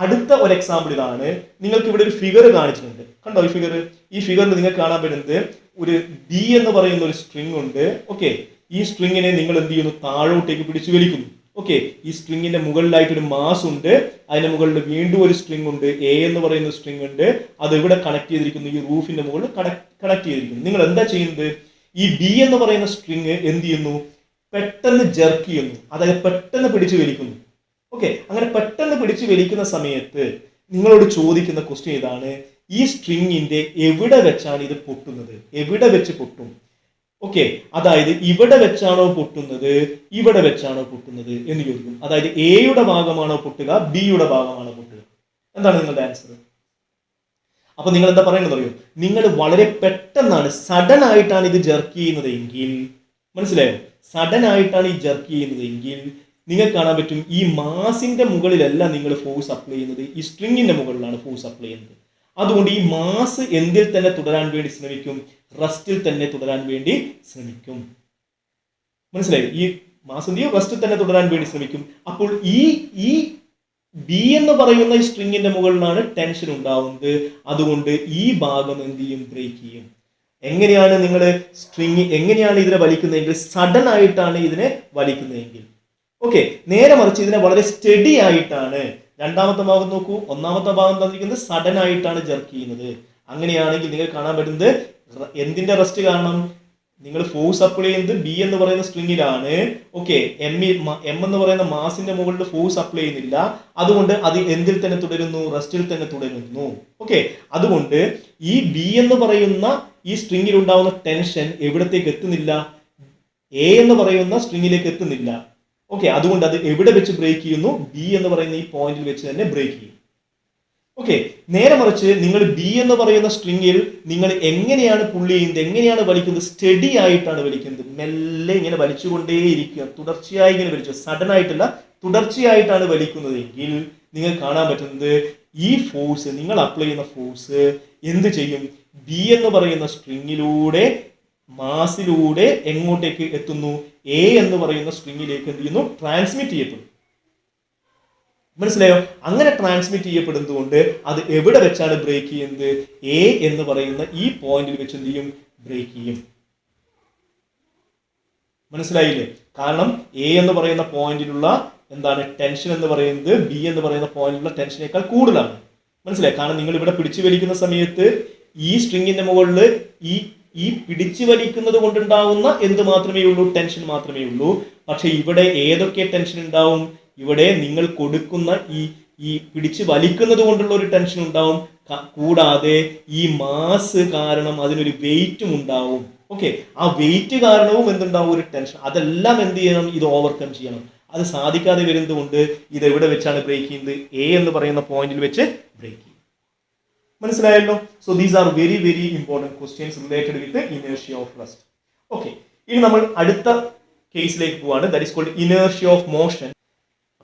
അടുത്ത ഒരു എക്സാമ്പിൾ ഇതാണ്. നിങ്ങൾക്ക് ഇവിടെ ഒരു ഫിഗർ കാണിച്ചിട്ടുണ്ട്, കണ്ടോ? ഈ ഫിഗറിൽ നിങ്ങൾക്ക് കാണാൻ പറ്റുന്നത് ഒരു ബി എന്ന് പറയുന്ന ഒരു സ്ട്രിങ് ഉണ്ട്. ഓക്കെ, ഈ സ്ട്രിങ്ങിനെ നിങ്ങൾ എന്ത് ചെയ്യുന്നു? താഴോട്ടേക്ക് പിടിച്ചു വലിക്കുന്നു. ഓക്കെ, ഈ സ്ട്രിങ്ങിന്റെ മുകളിലായിട്ട് ഒരു മാസ് ഉണ്ട്, അതിന്റെ മുകളിൽ വീണ്ടും ഒരു സ്ട്രിങ് ഉണ്ട്, എ എന്ന് പറയുന്ന സ്ട്രിങ് ഉണ്ട്. അത് ഇവിടെ കണക്ട് ചെയ്തിരിക്കുന്നു, ഈ റൂഫിന്റെ മുകളിൽ കണക്ട് ചെയ്തിരിക്കുന്നു. നിങ്ങൾ എന്താ ചെയ്യുന്നത്? ഈ ബി എന്ന് പറയുന്ന സ്ട്രിങ് എന്ത് ചെയ്യുന്നു? പെട്ടെന്ന് ജെർക്ക് ചെയ്യുന്നു, അതായത് പെട്ടെന്ന് പിടിച്ചു വലിക്കുന്നു. ഓക്കെ, അങ്ങനെ പെട്ടെന്ന് പിടിച്ചു വലിക്കുന്ന സമയത്ത് നിങ്ങളോട് ചോദിക്കുന്ന ക്വസ്റ്റ്യൻ ഇതാണ്: ഈ സ്ട്രിങ്ങിന്റെ എവിടെ വെച്ചാണ് ഇത് പൊട്ടുന്നത്? എവിടെ വെച്ച് പൊട്ടും? ഓക്കെ, അതായത് ഇവിടെ വെച്ചാണോ പൊട്ടുന്നത്, ഇവിടെ വെച്ചാണോ പൊട്ടുന്നത് എന്ന് ചോദിക്കും. അതായത് എയുടെ ഭാഗമാണോ പൊട്ടുക, ബിയുടെ ഭാഗമാണോ പൊട്ടുക? എന്താണ് നിങ്ങളുടെ ആൻസർ? അപ്പൊ നിങ്ങൾ എന്താ പറയുന്നത് അറിയോ? നിങ്ങൾ വളരെ പെട്ടെന്നാണ്, സഡൻ ആയിട്ടാണ് ഇത് ജെർക്ക് ചെയ്യുന്നത് എങ്കിൽ, മനസ്സിലായോ? സഡൻ ആയിട്ടാണ് ഈ ജെർക്ക് ചെയ്യുന്നത് എങ്കിൽ നിങ്ങൾക്ക് കാണാൻ പറ്റും ഈ മാസിന്റെ മുകളിലല്ല നിങ്ങൾ ഫോഴ്സ് അപ്ലൈ ചെയ്യുന്നത്, ഈ സ്ട്രിങ്ങിന്റെ മുകളിലാണ് ഫോഴ്സ് അപ്ലൈ ചെയ്യുന്നത്. അതുകൊണ്ട് ഈ മാസ് എന്തിൽ തന്നെ തുടരാൻ വേണ്ടി ശ്രമിക്കും? റെസ്റ്റിൽ തന്നെ തുടരാൻ വേണ്ടി ശ്രമിക്കും. മനസ്സിലായി? ഈ മാസ് എന്ത് ചെയ്യും? റെസ്റ്റിൽ തന്നെ തുടരാൻ വേണ്ടി ശ്രമിക്കും. അപ്പോൾ ഈ ബി എന്ന് പറയുന്ന ഈ സ്ട്രിങ്ങിന്റെ മുകളിലാണ് ടെൻഷൻ ഉണ്ടാവുന്നത്. അതുകൊണ്ട് ഈ ഭാഗം എന്ത് ചെയ്യും? ബ്രേക്ക് ചെയ്യും. എങ്ങനെയാണ് നിങ്ങൾ എങ്ങനെയാണ് ഇതിനെ വലിക്കുന്നതെങ്കിൽ? സഡൻ ആയിട്ടാണ് ഇതിനെ വലിക്കുന്നതെങ്കിൽ. ഓക്കെ, നേരെ മറിച്ച് ഇതിനെ വളരെ സ്റ്റഡി ആയിട്ടാണ്. രണ്ടാമത്തെ ഭാഗം നോക്കൂ, ഒന്നാമത്തെ ഭാഗം തന്നിരിക്കുന്നത് സഡൻ ആയിട്ടാണ് ജെർക്ക് ചെയ്യുന്നത്. അങ്ങനെയാണെങ്കിൽ നിങ്ങൾ കാണാൻ പറ്റുന്നത് എന്തിന്റെ റെസ്റ്റ് കാരണം? നിങ്ങൾ ഫോഴ്സ് അപ്ലൈ ചെയ്യുന്നത് ബി എന്ന് പറയുന്ന സ്ട്രിങ്ങിലാണ്. ഓക്കെ, എം എന്ന് പറയുന്ന മാസിന്റെ മുകളിൽ ഫോഴ്സ് അപ്ലൈ ചെയ്യുന്നില്ല. അതുകൊണ്ട് അത് എന്തിൽ തന്നെ തുടരുന്നു? റെസ്റ്റിൽ തന്നെ തുടരുന്നു. ഓക്കെ, അതുകൊണ്ട് ഈ ബി എന്ന് പറയുന്ന ഈ സ്ട്രിങ്ങിൽ ഉണ്ടാവുന്ന ടെൻഷൻ എവിടത്തേക്ക് എത്തുന്നില്ല? എ എന്ന് പറയുന്ന സ്ട്രിങ്ങിലേക്ക് എത്തുന്നില്ല. ഓക്കെ, അതുകൊണ്ട് അത് എവിടെ വെച്ച് ബ്രേക്ക് ചെയ്യുന്നു? ബി എന്ന് പറയുന്ന ഈ പോയിന്റിൽ വെച്ച് തന്നെ ബ്രേക്ക് ചെയ്യും. ഓക്കെ, നേരെ മറിച്ച് നിങ്ങൾ ബി എന്ന് പറയുന്ന സ്ട്രിങ്ങിൽ നിങ്ങൾ എങ്ങനെയാണ് പുള്ളി ചെയ്യുന്നത്, എങ്ങനെയാണ് വലിക്കുന്നത്? സ്റ്റഡി ആയിട്ടാണ് വലിക്കുന്നത്. മെല്ലെ ഇങ്ങനെ വലിച്ചുകൊണ്ടേയിരിക്കുക, തുടർച്ചയായി ഇങ്ങനെ വലിച്ചു, സഡൻ ആയിട്ടല്ല, തുടർച്ചയായിട്ടാണ് വലിക്കുന്നതെങ്കിൽ നിങ്ങൾ കാണാൻ പറ്റുന്നത് ഈ ഫോഴ്സ്, നിങ്ങൾ അപ്ലൈ ചെയ്യുന്ന ഫോഴ്സ് എന്ത് ചെയ്യും? ബി എന്ന് പറയുന്ന സ്ട്രിങ്ങിലൂടെ, മാസിലൂടെ എങ്ങോട്ടേക്ക് എത്തുന്നു? എ എന്ന് പറയുന്ന സ്ട്രിങ്ങിലേക്ക് എന്ത് ചെയ്യുന്നു? ട്രാൻസ്മിറ്റ് ചെയ്യപ്പെടും. മനസ്സിലായോ? അങ്ങനെ ട്രാൻസ്മിറ്റ് ചെയ്യപ്പെടുന്നതുകൊണ്ട് അത് എവിടെ വെച്ചാണ് ബ്രേക്ക് ചെയ്യുന്നത്? എ എന്ന് പറയുന്ന ഈ പോയിന്റിൽ വെച്ച് എന്ത് ചെയ്യും? ബ്രേക്ക് ചെയ്യും. മനസ്സിലായില്ലേ? കാരണം എ എന്ന് പറയുന്ന പോയിന്റിലുള്ള എന്താണ് ടെൻഷൻ എന്ന് പറയുന്നത് ബി എന്ന് പറയുന്ന പോയിന്റിലുള്ള ടെൻഷനേക്കാൾ കൂടുതലാണ്. മനസ്സിലായി? കാരണം നിങ്ങൾ ഇവിടെ പിടിച്ചു വലിക്കുന്ന സമയത്ത് ഈ സ്ട്രിങ്ങിന്റെ മുകളിൽ ഈ പിടിച്ചു വലിക്കുന്നത് കൊണ്ടുണ്ടാവുന്ന എന്ത് മാത്രമേ ഉള്ളൂ? ടെൻഷൻ മാത്രമേ ഉള്ളൂ. പക്ഷെ ഇവിടെ ഏതൊക്കെ ടെൻഷൻ ഉണ്ടാവും? ഇവിടെ നിങ്ങൾ കൊടുക്കുന്ന ഈ പിടിച്ചു വലിക്കുന്നത് കൊണ്ടുള്ള ഒരു ടെൻഷൻ ഉണ്ടാവും. കൂടാതെ ഈ മാസ് കാരണം അതിനൊരു വെയിറ്റും ഉണ്ടാവും. ഓക്കെ, ആ വെയിറ്റ് കാരണവും എന്തുണ്ടാവും? ഒരു ടെൻഷൻ. അതെല്ലാം എന്ത് ചെയ്യണം? ഇത് ഓവർകം ചെയ്യണം. അത് സാധിക്കാതെ വരുന്നത് കൊണ്ട് ഇത് എവിടെ വെച്ചാണ് ബ്രേക്ക് ചെയ്യുന്നത്? എ എന്ന് പറയുന്ന പോയിന്റിൽ വെച്ച് ബ്രേക്ക് ചെയ്യും. മനസ്സിലായല്ലോ? So these are very very important questions related with inertia of rest. Okay, ഇനി നമ്മൾ അടുത്ത കേസിലേക്ക് പോവാണ്. That is called inertia of motion.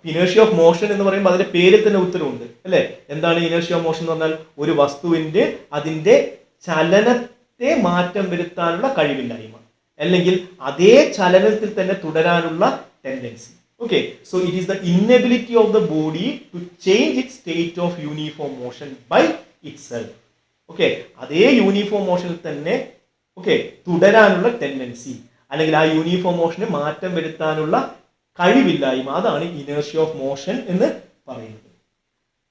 Inertia of motion എന്ന് പറയുമ്പോൾ അതിന്റെ പേരിൽ തന്നെ ഉത്തരവുണ്ട്, അല്ലെ? എന്താണ് ഇനേർഷ്യ ഓഫ് മോഷൻ എന്ന് പറഞ്ഞാൽ? ഒരു വസ്തുവിന്റെ അതിന്റെ ചലനത്തെ മാറ്റം വരുത്താനുള്ള കഴിവില്ലായ്മ, അല്ലെങ്കിൽ അതേ ചലനത്തിൽ തന്നെ തുടരാനുള്ള tendency. Okay, so it is the inability of the body to change it state of uniform motion by itself. Okay, അതേ യൂണിഫോം മോഷനിൽ തന്നെ തുടരാനുള്ള ടെൻഡൻസി, അല്ലെങ്കിൽ ആ യൂണിഫോം മോഷന് മാറ്റം വരുത്താനുള്ള കഴിവില്ലായ്മ, അതാണ് ഇനേർഷ്യ ഓഫ് മോഷൻ എന്ന് പറയുന്നത്.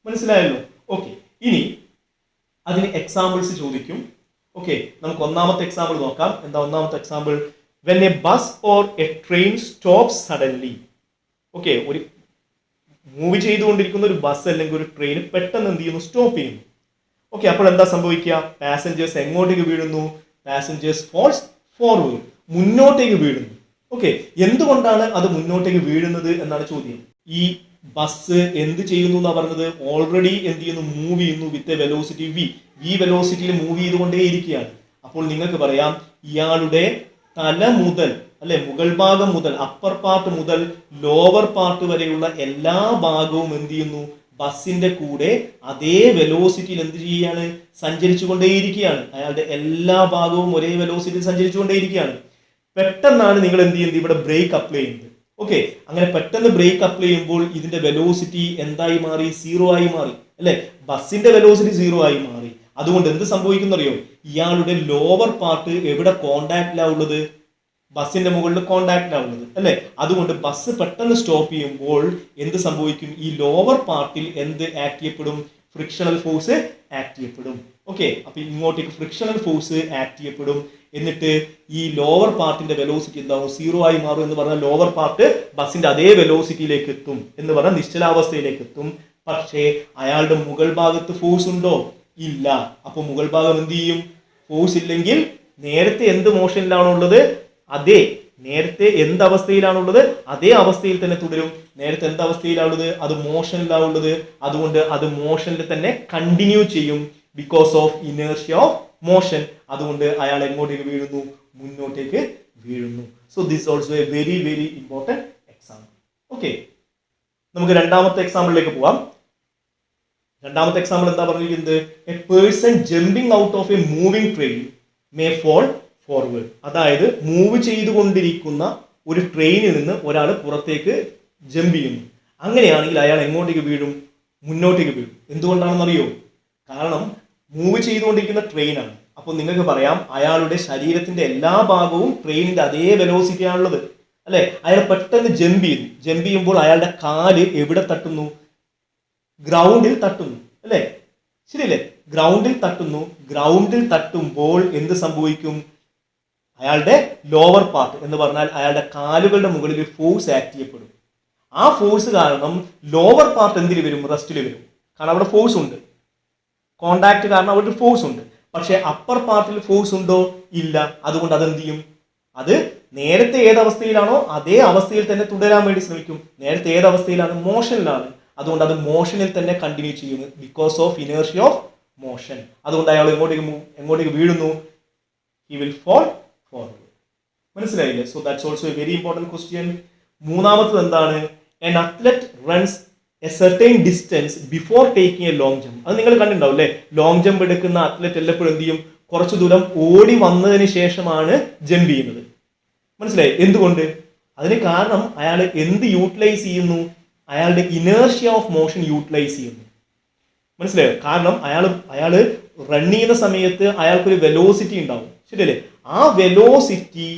മനസ്സിലായല്ലോ? ഓക്കെ, ഇനി അതിന് എക്സാമ്പിൾസ് ചോദിക്കും. ഓക്കെ, നമുക്ക് ഒന്നാമത്തെ എക്സാമ്പിൾ നോക്കാം. എന്താ ഒന്നാമത്തെ example? When A bus or A train stops suddenly. Okay, ഒരു മൂവ് ചെയ്തുകൊണ്ടിരിക്കുന്ന ഒരു ബസ് അല്ലെങ്കിൽ ഒരു ട്രെയിൻ പെട്ടെന്ന് എന്ത് ചെയ്യുന്നു? സ്റ്റോപ്പ് ചെയ്യുന്നു. ഓക്കെ, അപ്പോൾ എന്താ സംഭവിക്കുക? പാസഞ്ചേഴ്സ് എങ്ങോട്ടേക്ക് വീഴുന്നു? പാസഞ്ചേഴ്സ് ഫോൾസ് ഫോർവേഡ്, മുന്നോട്ടേക്ക് വീഴുന്നു. ഓക്കെ, എന്തുകൊണ്ടാണ് അത് മുന്നോട്ടേക്ക് വീഴുന്നത് എന്നാണ് ചോദ്യം. ഈ ബസ് എന്ത് ചെയ്യുന്നു എന്നാ പറഞ്ഞത്? ഓൾറെഡി എന്ത് ചെയ്യുന്നു? മൂവ് ചെയ്യുന്നു വിത്ത് എ വെലോസിറ്റി വി വെലോസിറ്റിയിൽ മൂവ് ചെയ്തുകൊണ്ടേയിരിക്കുകയാണ്. അപ്പോൾ നിങ്ങൾക്ക് പറയാം ഇയാളുടെ തല മുതൽ, അല്ലെ, മുകൾ ഭാഗം മുതൽ, അപ്പർ പാർട്ട് മുതൽ ലോവർ പാർട്ട് വരെയുള്ള എല്ലാ ഭാഗവും എന്ത് ചെയ്യുന്നു? ബസിന്റെ കൂടെ അതേ വെലോസിറ്റിയിൽ എന്ത് ചെയ്യുകയാണ്? സഞ്ചരിച്ചു കൊണ്ടേയിരിക്കുകയാണ്. അയാളുടെ എല്ലാ ഭാഗവും ഒരേ വെലോസിറ്റിയിൽ സഞ്ചരിച്ചു കൊണ്ടേയിരിക്കുകയാണ്. പെട്ടെന്നാണ് നിങ്ങൾ എന്ത് ചെയ്യുന്നത്, ഇവിടെ ബ്രേക്ക് അപ്ലൈ ചെയ്യുന്നത്. ഓക്കെ, അങ്ങനെ പെട്ടെന്ന് ബ്രേക്ക് അപ്ലൈ ചെയ്യുമ്പോൾ ഇതിന്റെ വെലോസിറ്റി എന്തായി മാറി, 0 ആയി മാറി അല്ലെ. ബസ്സിന്റെ വെലോസിറ്റി 0 ആയി മാറി. അതുകൊണ്ട് എന്ത് സംഭവിക്കുന്നറിയോ, ഇയാളുടെ ലോവർ പാർട്ട് എവിടെ കോണ്ടാക്റ്റിലാണ് ഉള്ളത്, ബസ്സിന്റെ മുകളിൽ കോണ്ടാക്റ്റിലാണ് ഉള്ളത് അല്ലെ. അതുകൊണ്ട് ബസ് പെട്ടെന്ന് സ്റ്റോപ്പ് ചെയ്യുമ്പോൾ എന്ത് സംഭവിക്കും, ഈ ലോവർ പാർട്ടിൽ എന്ത് ആക്ട് ചെയ്യപ്പെടും, ഫ്രിക്ഷണൽ ഫോഴ്സ് ആക്ട് ചെയ്യപ്പെടും. ഓക്കെ, അപ്പൊ ഇങ്ങോട്ടേക്ക് ഫ്രിക്ഷണൽ ഫോഴ്സ് ആക്ട് ചെയ്യപ്പെടും. എന്നിട്ട് ഈ ലോവർ പാർട്ടിന്റെ വെലോസിറ്റി എന്താവും, 0 ആയി മാറും. എന്ന് പറഞ്ഞാൽ ലോവർ പാർട്ട് ബസ്സിന്റെ അതേ വെലോസിറ്റിയിലേക്ക് എത്തും, എന്ന് പറഞ്ഞാൽ നിശ്ചലാവസ്ഥയിലേക്ക് എത്തും. പക്ഷേ അയാളുടെ മുകൾ ഭാഗത്ത് ഫോഴ്സ് ഉണ്ടോ, ഇല്ല. അപ്പൊ മുകൾ ഭാഗം എന്ത് ചെയ്യും, ഫോഴ്സ് ഇല്ലെങ്കിൽ നേരത്തെ എന്ത് മോഷനിലാണുള്ളത്, അതേ നേരത്തെ എന്ത് അവസ്ഥയിലാണുള്ളത് അതേ അവസ്ഥയിൽ തന്നെ തുടരും. നേരത്തെ എന്ത് അവസ്ഥയിലാണുള്ളത്, അത് മോഷനിലാണുള്ളത്. അതുകൊണ്ട് അത് മോഷനിൽ തന്നെ കണ്ടിന്യൂ ചെയ്യും, because of inertia of motion. അതുകൊണ്ട് അയാൾ എങ്ങോട്ടേക്ക് വീഴുന്നു, മുന്നോട്ടേക്ക് വീഴുന്നു. So this also a very very important example. Okay, നമുക്ക് രണ്ടാമത്തെ എക്സാമ്പിളിലേക്ക് പോവാം. രണ്ടാമത്തെ എക്സാമ്പിൾ എന്താ പറഞ്ഞിരിക്കുന്നത്, a person jumping out of a moving train may fall forward. അതായത് മൂവ് ചെയ്തുകൊണ്ടിരിക്കുന്ന ഒരു ട്രെയിനിൽ നിന്ന് ഒരാൾ പുറത്തേക്ക് ജമ്പ് ചെയ്യുന്നു. അങ്ങനെയാണെങ്കിൽ അയാൾ എങ്ങോട്ടേക്ക് വീഴും, മുന്നോട്ടേക്ക് വീഴും. എന്തുകൊണ്ടാണെന്നറിയോ, കാരണം മൂവ് ചെയ്തുകൊണ്ടിരിക്കുന്ന ട്രെയിനാണ്. അപ്പോൾ നിങ്ങൾക്ക് പറയാം അയാളുടെ ശരീരത്തിന്റെ എല്ലാ ഭാഗവും ട്രെയിനിന്റെ അതേ വെലോസിറ്റി ആണുള്ളത് അല്ലെ. അയാൾ പെട്ടെന്ന് ജമ്പ് ചെയ്തു. ജമ്പ് ചെയ്യുമ്പോൾ അയാളുടെ കാല് എവിടെ തട്ടുന്നു, ഗ്രൗണ്ടിൽ തട്ടുന്നു അല്ലെ. ശരിയല്ലേ, ഗ്രൗണ്ടിൽ തട്ടുന്നു. ഗ്രൗണ്ടിൽ തട്ടുമ്പോൾ എന്ത് സംഭവിക്കും, അയാളുടെ ലോവർ പാർട്ട് എന്ന് പറഞ്ഞാൽ അയാളുടെ കാലുകളുടെ മുകളിൽ ഫോഴ്സ് ആക്ട് ചെയ്യപ്പെടും. ആ ഫോഴ്സ് കാരണം ലോവർ പാർട്ട് എന്തിൽ വരും, റെസ്റ്റിൽ വരും. കാരണം അവിടെ ഫോഴ്സ് ഉണ്ട്, കോണ്ടാക്ട് കാരണം അവിടെ ഫോഴ്സ് ഉണ്ട്. പക്ഷെ അപ്പർ പാർട്ടിൽ ഫോഴ്സ് ഉണ്ടോ, ഇല്ല. അതുകൊണ്ട് അതെന്ത് ചെയ്യും, അത് നേരത്തെ ഏതവസ്ഥയിലാണോ അതേ അവസ്ഥയിൽ തന്നെ തുടരാൻ വേണ്ടി ശ്രമിക്കും. നേരത്തെ ഏതവസ്ഥയിലാണ്, മോഷനിലാണ്. അതുകൊണ്ട് അത് മോഷനിൽ തന്നെ കണ്ടിന്യൂ ചെയ്യും, because of inertia of motion. അതുകൊണ്ട് അയാൾ എങ്ങോട്ടേക്ക് വീഴുന്നു, ഹി വിൽ ഫോൾ ഫോർവേഡ്. മനസ്സിലായില്ലേ? So that's also a very important question. മൂന്നാമത്തത് എന്താണ്, an athlete runs a certain distance before taking a long jump. അത് നിങ്ങൾ കണ്ടിട്ടുണ്ടാവും അല്ലേ, ലോങ് ജമ്പ് എടുക്കുന്ന അത്ലറ്റ് എല്ലപ്പോഴും എന്ത് ചെയ്യും, കുറച്ചു ദൂരം ഓടി വന്നതിന് ശേഷമാണ് ജമ്പ് ചെയ്യുന്നത്. മനസ്സിലായി? എന്തുകൊണ്ട്? അതിന് കാരണം അയാൾ എന്ത് യൂട്ടിലൈസ് ചെയ്യുന്നു, അയാളുടെ ഇനേർഷ്യ ഓഫ് മോഷൻ യൂട്ടിലൈസ് ചെയ്യുന്നു. മനസ്സിലായോ? കാരണം അയാൾ റൺ ചെയ്യുന്ന സമയത്ത് അയാൾക്കൊരു വെലോസിറ്റി ഉണ്ടാവും, ശരിയല്ലേ? ആ വെലോസിറ്റി